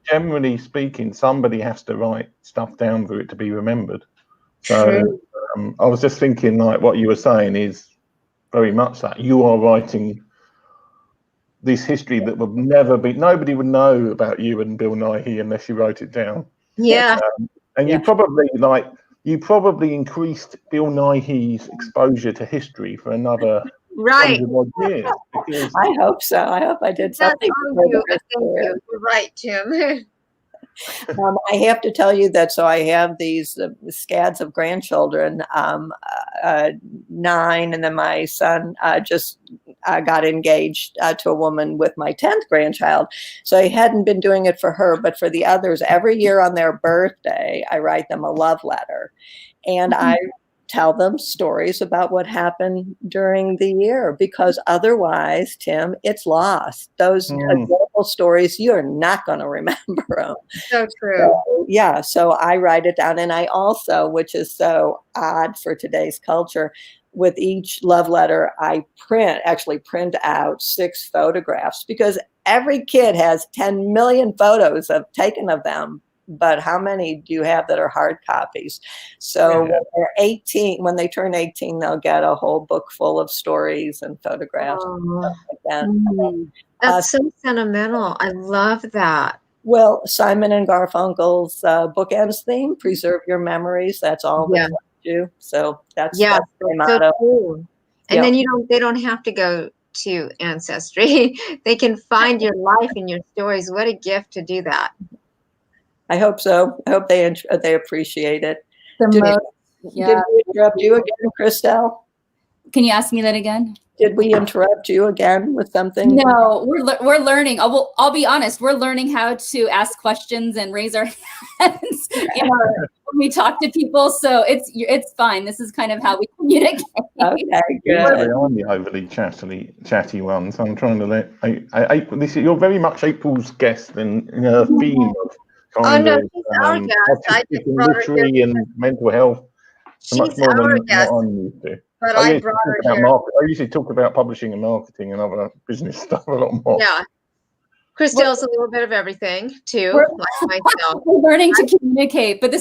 generally speaking, somebody has to write stuff down for it to be remembered. So I was just thinking, like, what you were saying is very much that you are writing this history that would never be, nobody would know about you and Bill Nighy unless you wrote it down. Yeah. And you probably increased Bill Nighy's exposure to history for another 100 odd years. I hope so. I hope I did something. Thank you. You're right, Tim. I have to tell you that, so I have these scads of grandchildren, 9, and then my son just got engaged to a woman with my 10th grandchild. So I hadn't been doing it for her, but for the others, every year on their birthday, I write them a love letter. And I tell them stories about what happened during the year, because otherwise, Tim, it's lost. Those adorable stories, you're not going to remember them. So true. So, yeah, so I write it down. And I also, which is so odd for today's culture, with each love letter, I actually print out 6 photographs, because every kid has 10 million photos taken of them. But how many do you have that are hard copies? So when they're 18, when they turn 18, they'll get a whole book full of stories and photographs. And stuff like that. That's so sentimental. I love that. Well, Simon and Garfunkel's Bookends theme, preserve your memories. That's all we do. So that's my motto. So cool. And then they don't have to go to Ancestry. They can find your life and your stories. What a gift to do that. I hope so. I hope they appreciate it. Did we interrupt you again, Christelle? Can you ask me that again? Did we interrupt you again with something? No, we're learning. I'll be honest. We're learning how to ask questions and raise our hands when we talk to people. So it's fine. This is kind of how we communicate. Okay, good. I'm the overly chatty one, so I'm trying to let. You're very much April's guest and theme of kind of artistic and literary and mental health. She's our guest. But I brought her here. I usually talk about publishing and marketing and other business stuff a lot more. Yeah. Christelle's a little bit of everything too, like myself. We're learning to communicate, but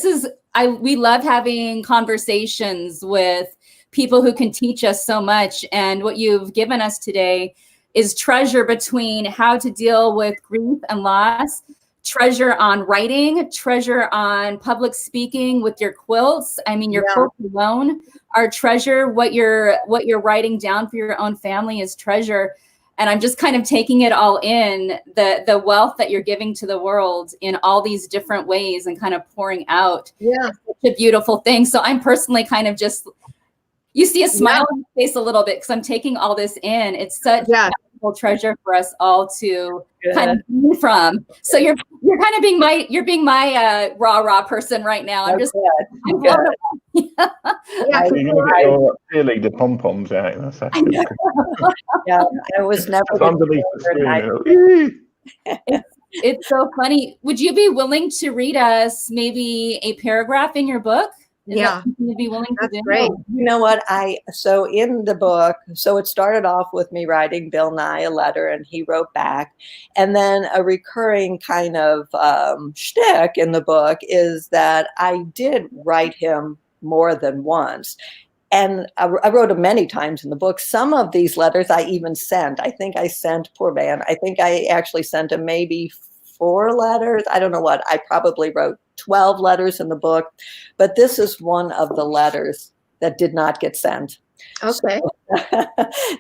we love having conversations with people who can teach us so much. And what you've given us today is treasure between how to deal with grief and loss, treasure on writing, treasure on public speaking with your quilts. I mean, your quilts alone are treasure. What you're writing down for your own family is treasure. And I'm just kind of taking it all in, the wealth that you're giving to the world in all these different ways and kind of pouring out. Yeah. It's such a beautiful thing. So I'm personally kind of just, you see a smile on my face a little bit because I'm taking all this in. It's such a beautiful treasure for us all to kind of learn from. So you're kind of being my rah person right now. I'm just I'm blown away. You're going to get your cheerleader pom-poms out in a second. I was never underneath the screen. It's so funny. Would you be willing to read us maybe a paragraph in your book? Is that something you'd be willing to do? Great. You know what? So in the book, so it started off with me writing Bill Nighy a letter, and he wrote back. And then a recurring kind of shtick in the book is that I did write him more than once. And I wrote him many times in the book. Some of these letters I even sent. I think I sent, poor man, I think I actually sent him maybe 4 letters. I don't know what. I probably wrote 12 letters in the book, but this is one of the letters that did not get sent. Okay. So,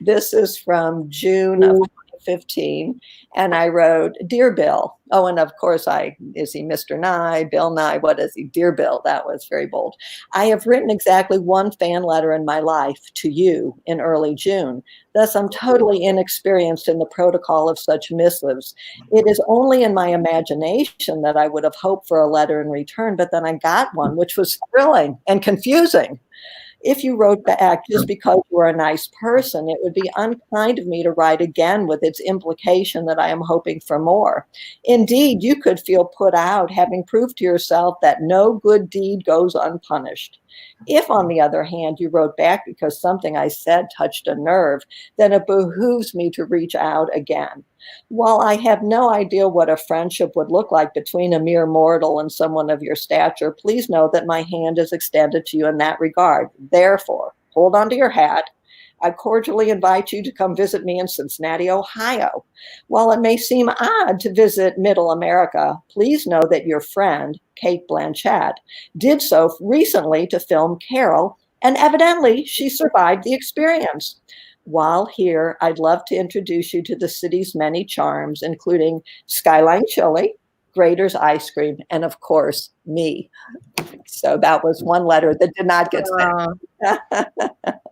this is from June of 2015, and I wrote, "Dear Bill." Oh, and of course, is he Mr. Nighy, Bill Nighy? What is he? Dear Bill. That was very bold. "I have written exactly 1 fan letter in my life to you in early June. Thus, I'm totally inexperienced in the protocol of such missives. It is only in my imagination that I would have hoped for a letter in return, but then I got one, which was thrilling and confusing. If you wrote back just because you are a nice person, it would be unkind of me to write again with its implication that I am hoping for more. Indeed, you could feel put out, having proved to yourself that no good deed goes unpunished. If, on the other hand, you wrote back because something I said touched a nerve, then it behooves me to reach out again. While I have no idea what a friendship would look like between a mere mortal and someone of your stature, please know that my hand is extended to you in that regard. Therefore, hold on to your hat. I cordially invite you to come visit me in Cincinnati, Ohio. While it may seem odd to visit Middle America, please know that your friend, Kate Blanchett, did so recently to film Carol, and evidently she survived the experience. While here, I'd love to introduce you to the city's many charms, including Skyline Chili, Grader's Ice Cream, and of course, me. So that was one letter that did not get sent.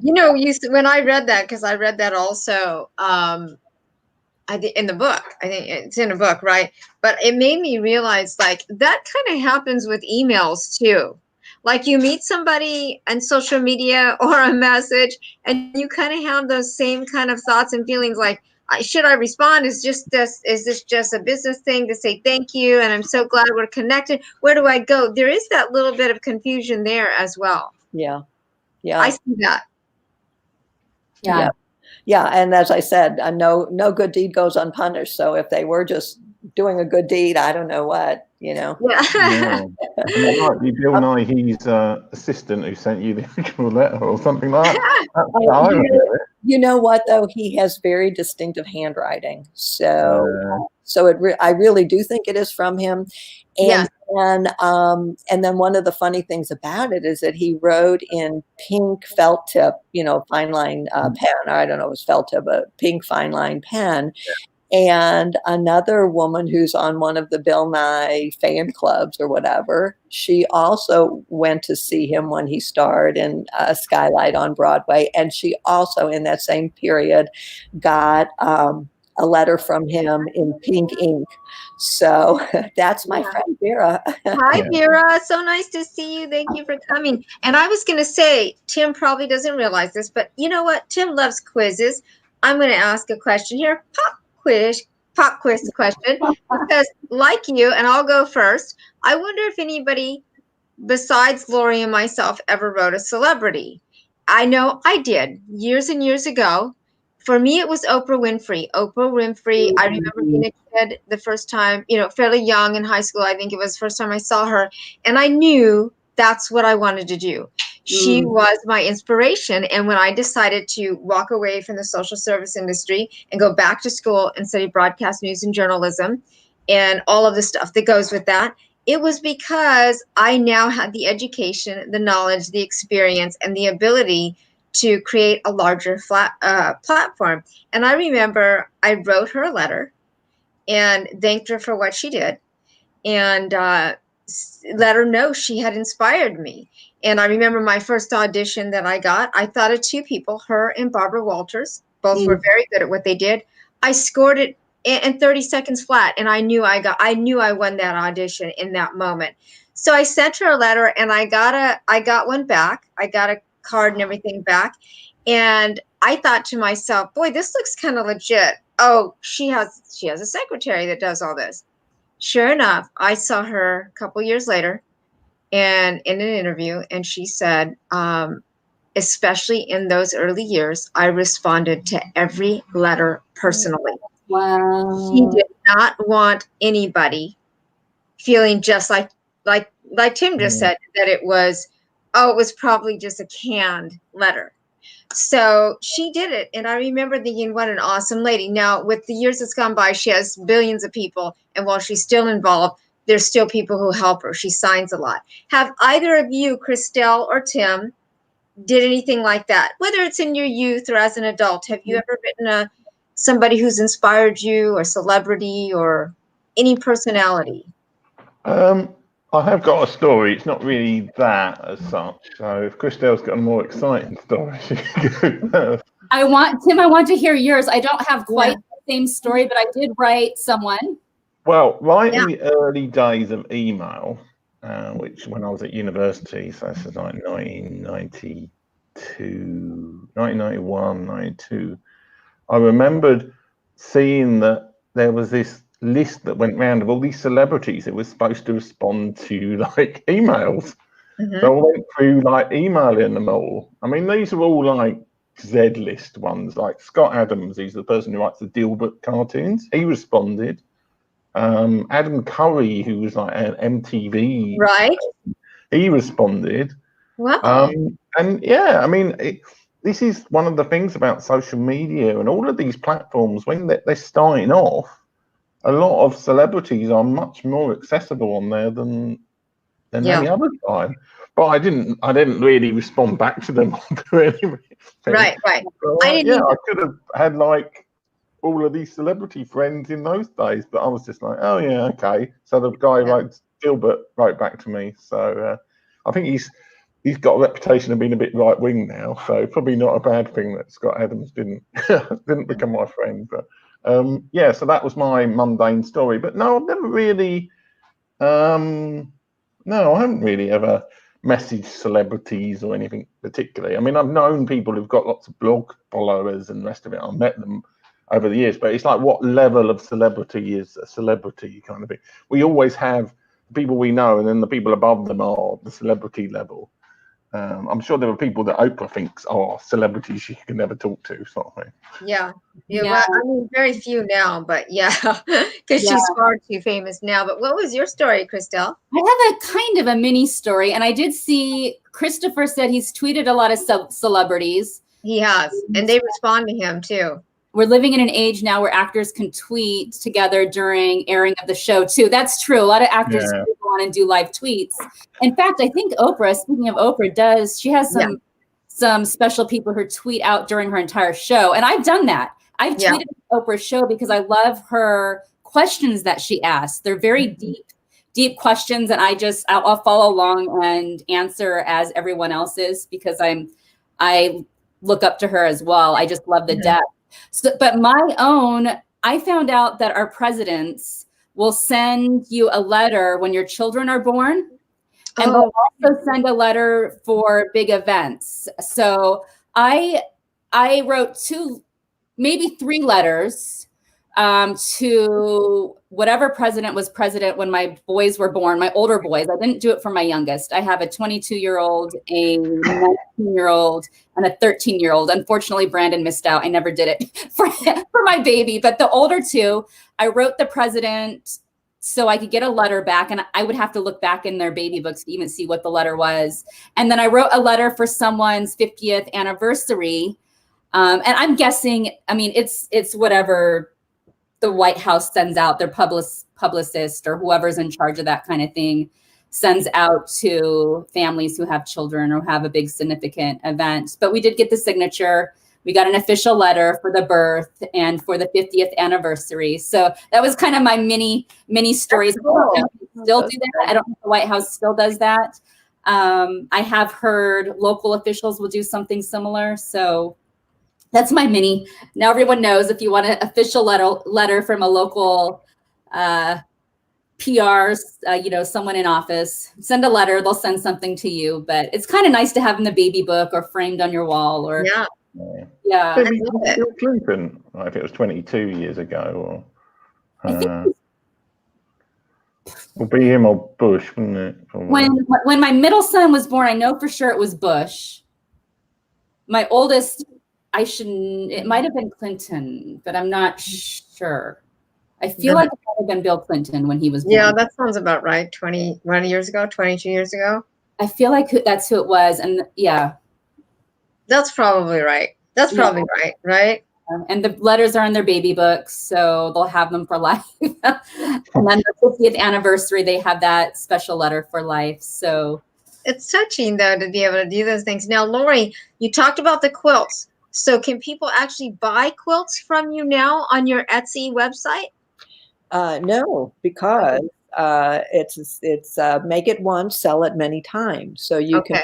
You know, when I read that, because I read that also, in the book, I think it's in a book, right? But it made me realize, like, that kind of happens with emails too. Like, you meet somebody on social media or a message, and you kind of have those same kind of thoughts and feelings, like, should I respond? Is this just a business thing to say thank you and I'm so glad we're connected? Where do I go? There is that little bit of confusion there as well. Yeah. I see that. Yeah. Yeah, and as I said, no good deed goes unpunished. So if they were just doing a good deed, I don't know what, you know. Yeah. And it might be Bill Nighy's assistant who sent you the original letter or something like that. You know what, though? He has very distinctive handwriting. So I really do think it is from him. And then one of the funny things about it is that he wrote in pink felt tip, fine line pen. I don't know if it was felt tip, but pink fine line pen. And another woman who's on one of the Bill Nighy fan clubs or whatever, she also went to see him when he starred in Skylight on Broadway. And she also, in that same period, got a letter from him in pink ink. So that's my friend Vera. Hi, Vera. So nice to see you. Thank you for coming. And I was going to say, Tim probably doesn't realize this, but you know what? Tim loves quizzes. I'm going to ask a question here. Pop quiz question. Because like you, and I'll go first, I wonder if anybody besides Lorie and myself ever wrote a celebrity. I know I did years and years ago. For me, it was Oprah Winfrey. I remember being a kid the first time, fairly young in high school. I think it was the first time I saw her. And I knew that's what I wanted to do. She was my inspiration. And when I decided to walk away from the social service industry and go back to school and study broadcast news and journalism and all of the stuff that goes with that, it was because I now had the education, the knowledge, the experience, and the ability to create a larger platform. And I remember I wrote her a letter and thanked her for what she did and let her know she had inspired me. And I remember my first audition that I got, I thought of two people, her and Barbara Walters. Both were very good at what they did. I scored it in 30 seconds flat, and I knew I won that audition in that moment. So I sent her a letter, and I got one back. I got a card and everything back, and I thought to myself, boy, this looks kind of legit. Oh, she has a secretary that does all this. Sure enough, I saw her a couple years later and in an interview, and she said, especially in those early years, I responded to every letter personally. Wow. She did not want anybody feeling just like Tim just said, that it was probably just a canned letter. So she did it. And I remember thinking, what an awesome lady. Now, with the years that's gone by, she has billions of people. And while she's still involved, there's still people who help her. She signs a lot. Have either of you, Christelle or Tim, did anything like that? Whether it's in your youth or as an adult, have you ever written somebody who's inspired you, or celebrity, or any personality? I have got a story. It's not really that as such. So if Christelle's got a more exciting story, she can go first. I want to hear yours. I don't have quite the same story, but I did write someone. Well, right in the early days of email, which when I was at university, so this is like 1992, 1991, 92, I remembered seeing that there was this list that went round of all these celebrities that were supposed to respond to like emails. So I went through like emailing them all. I mean, these are all like Z list ones, like Scott Adams. He's the person who writes the Dilbert cartoons. He responded. Adam Curry, who was like an MTV, right? He responded. Wow. And yeah, I mean, this is one of the things about social media and all of these platforms. When they're starting off, a lot of celebrities are much more accessible on there than any other time. But I didn't really respond back to them or do anything. Right. But, I could have had like all of these celebrity friends in those days. But I was just like, oh yeah, okay. So the guy Gilbert wrote back to me. So I think he's got a reputation of being a bit right wing now. So probably not a bad thing that Scott Adams didn't become my friend. But yeah, so that was my mundane story. But no, I've never really. No, I haven't really ever messaged celebrities or anything particularly. I mean, I've known people who've got lots of blog followers and the rest of it. I've met them over the years, but it's like, what level of celebrity is a celebrity kind of thing? We always have people we know, and then the people above them are the celebrity level. I'm sure there are people that Oprah thinks are celebrities she can never talk to, sort of thing. Yeah. Well, I mean, very few now, but yeah, because she's far too famous now. But what was your story, Christelle? I have a kind of a mini story, and I did see Christopher said he's tweeted a lot of celebrities. He has, and they respond to him too. We're living in an age now where actors can tweet together during airing of the show too. That's true. A lot of actors go on and do live tweets. In fact, I think Oprah, speaking of Oprah, she has some special people who tweet out during her entire show. And I've done that. I've tweeted Oprah's show because I love her questions that she asks. They're very deep questions. And I'll follow along and answer as everyone else is, because I look up to her as well. I just love the depth. So, but I found out that our presidents will send you a letter when your children are born, and they'll also send a letter for big events. So I wrote 2, maybe 3 letters to whatever president was president when my boys were born, my older boys. I didn't do it for my youngest. I have a 22-year-old, a 19-year-old, and a 13-year-old. Unfortunately, Brandon missed out. I never did it for my baby. But the older 2, I wrote the president so I could get a letter back, and I would have to look back in their baby books to even see what the letter was. And then I wrote a letter for someone's 50th anniversary. And I'm guessing, I mean, it's whatever the White House sends out, their publicist or whoever's in charge of that kind of thing sends out to families who have children or have a big significant event. But we did get the signature. We got an official letter for the birth and for the 50th anniversary. So that was kind of my mini stories. Cool. Still do that. I don't know if the White House still does that. I have heard local officials will do something similar. So that's my mini. Now everyone knows, if you want an official letter from a local PR, someone in office, send a letter. They'll send something to you. But it's kind of nice to have in the baby book or framed on your wall. Or Bill Clinton, I think it was 22 years ago, or will be him or Bush, wouldn't it? When my middle son was born, I know for sure it was Bush. My oldest, it might have been Clinton, but I'm not sure. I feel like it might have been Bill Clinton when he was born. Yeah, that sounds about right. 21 years ago, 22 years ago. I feel like that's who it was. And that's probably right. That's probably right? And the letters are in their baby books, so they'll have them for life. And then the 50th anniversary, they have that special letter for life. So it's touching, though, to be able to do those things. Now, Lorie, you talked about the quilts. So can people actually buy quilts from you now on your Etsy website? No, because it's make it once, sell it many times. So you can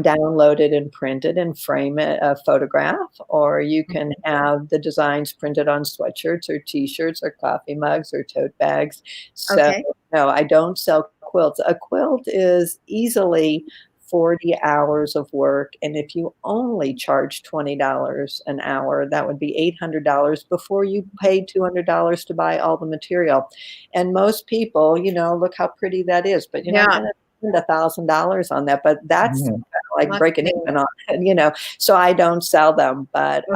download it and print it and frame it, a photograph, or you can have the designs printed on sweatshirts or T-shirts or coffee mugs or tote bags. So no, I don't sell quilts. A quilt is easily 40 hours of work. And if you only charge $20 an hour, that would be $800 before you paid $200 to buy all the material. And most people, look how pretty that is, but you're not going to spend $1,000 on that, but that's like breaking even on it, so I don't sell them, but,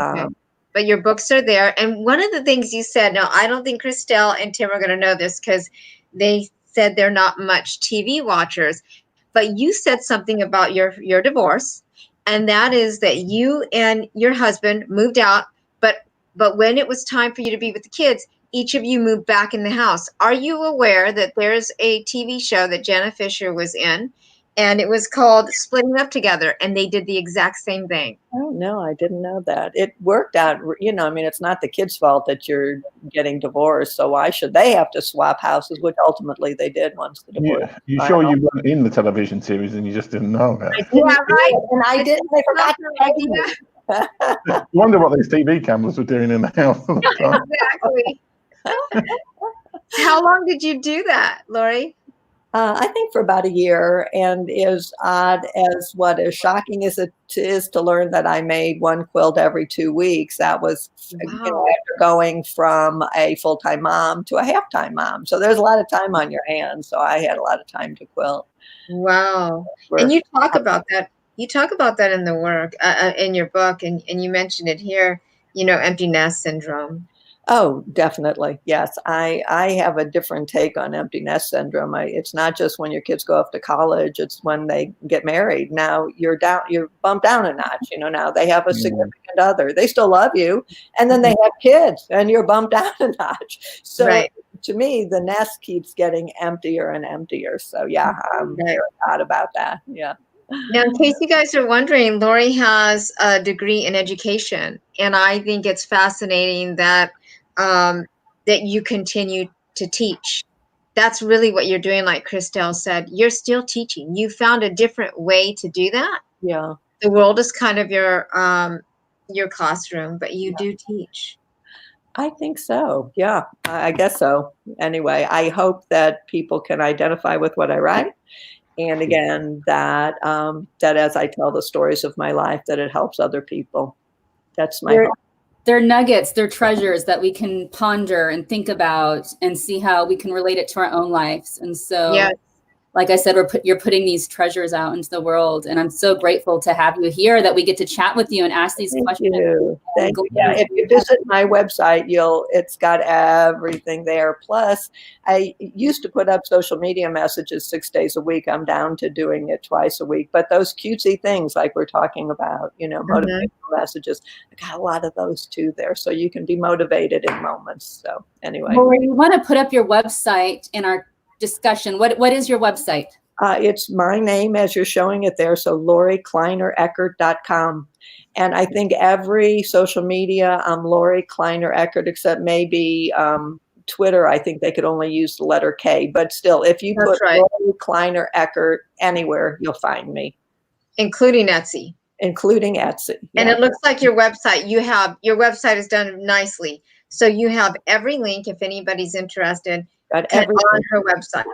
but your books are there. And one of the things you said, now I don't think Christelle and Tim are going to know this because they said they're not much TV watchers. But you said something about your divorce, and that is that you and your husband moved out, but when it was time for you to be with the kids, each of you moved back in the house. Are you aware that there's a TV show that Jenna Fisher was in, and it was called Splitting Up Together, and they did the exact same thing. Oh, no, I didn't know that. It worked out, I mean, it's not the kid's fault that you're getting divorced, so why should they have to swap houses, which ultimately they did once the divorce. Yeah. You sure you weren't in the television series and you just didn't know about it? Yeah, right. And I didn't. I forgot to tell you. I wonder what these TV cameras were doing in the house. Exactly. How long did you do that, Lorie? I think for about a year, and as odd as shocking as it is to learn that I made one quilt every 2 weeks, that was after going from a full-time mom to a half-time mom. So there's a lot of time on your hands. So I had a lot of time to quilt. Wow. And you talk about that. You talk about that in the work, in your book, and you mentioned it here, empty nest syndrome. Oh, definitely. Yes. I have a different take on empty nest syndrome. It's not just when your kids go off to college, it's when they get married. Now you're bumped down a notch, now they have a significant other. They still love you. And then they have kids and you're bumped down a notch. So to me, the nest keeps getting emptier and emptier. So yeah, I'm very odd about that. Yeah. Now, in case you guys are wondering, Lorie has a degree in education. And I think it's fascinating that that you continue to teach. That's really what you're doing. Like Christelle said, you're still teaching. You found a different way to do that. Yeah. The world is kind of your classroom, but you do teach. I think so. Yeah, I guess so. Anyway, I hope that people can identify with what I write. And again, that as I tell the stories of my life, that it helps other people. That's my hope. They're nuggets, they're treasures that we can ponder and think about and see how we can relate it to our own lives. And so, like I said, you're putting these treasures out into the world. And I'm so grateful to have you here, that we get to chat with you and ask these questions. Thank you. Yeah, if you visit my website, it's got everything there. Plus, I used to put up social media messages 6 days a week. I'm down to doing it twice a week. But those cutesy things like we're talking about, motivational messages, I got a lot of those too there. So you can be motivated in moments. So anyway. Well, we want to put up your website in our discussion. What is your website? It's my name as you're showing it there. So LorieKleinerEckert.com. And I think every social media, Lorie Kleiner Eckert, except maybe Twitter, I think they could only use the letter K. But still, if you put Lorie Kleiner Eckert anywhere, you'll find me. Including Etsy. Including Etsy. Yeah. And it looks like your website, your website is done nicely. So you have every link if anybody's interested. On her website.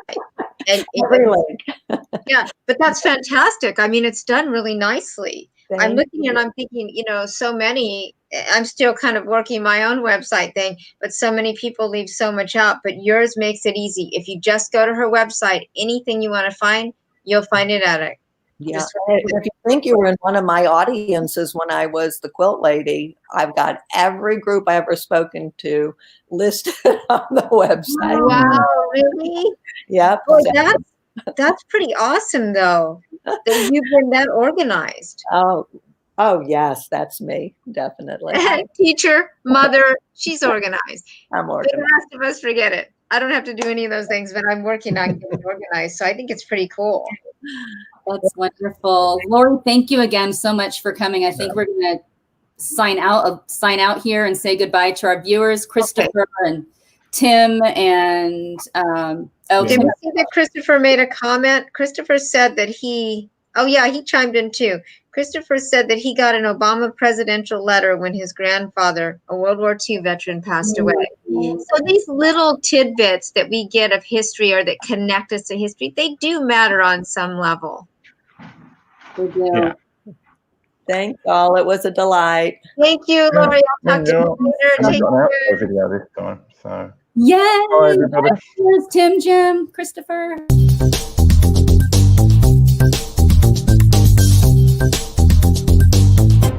And yeah, but that's fantastic. I mean, it's done really nicely. I'm looking and I'm thinking, so many, I'm still kind of working my own website thing, but so many people leave so much out, but yours makes it easy. If you just go to her website, anything you want to find, you'll find it at it. Yeah. If you think you were in one of my audiences when I was the quilt lady, I've got every group I ever spoken to listed on the website. Wow, really? Yep. Well, that's pretty awesome, though, that you've been that organized. Oh, yes, that's me, definitely. Teacher, mother, she's organized. I'm organized. The rest of us forget it. I don't have to do any of those things, but I'm working on getting organized. So I think it's pretty cool. That's wonderful. Lorie, thank you again so much for coming. I think we're going to sign out here and say goodbye to our viewers, Christopher and Tim and Did we see that Christopher made a comment? Christopher said that he chimed in too. Christopher said that he got an Obama presidential letter when his grandfather, a World War II veteran, passed away. So these little tidbits that we get of history or that connect us to history, they do matter on some level. They do. Yeah. Thanks all. It was a delight. Thank you, Lorie. I'll talk to you later. Take care. Video this time, so. Yay! Bye, everybody. Cheers, Tim, Jim, Christopher.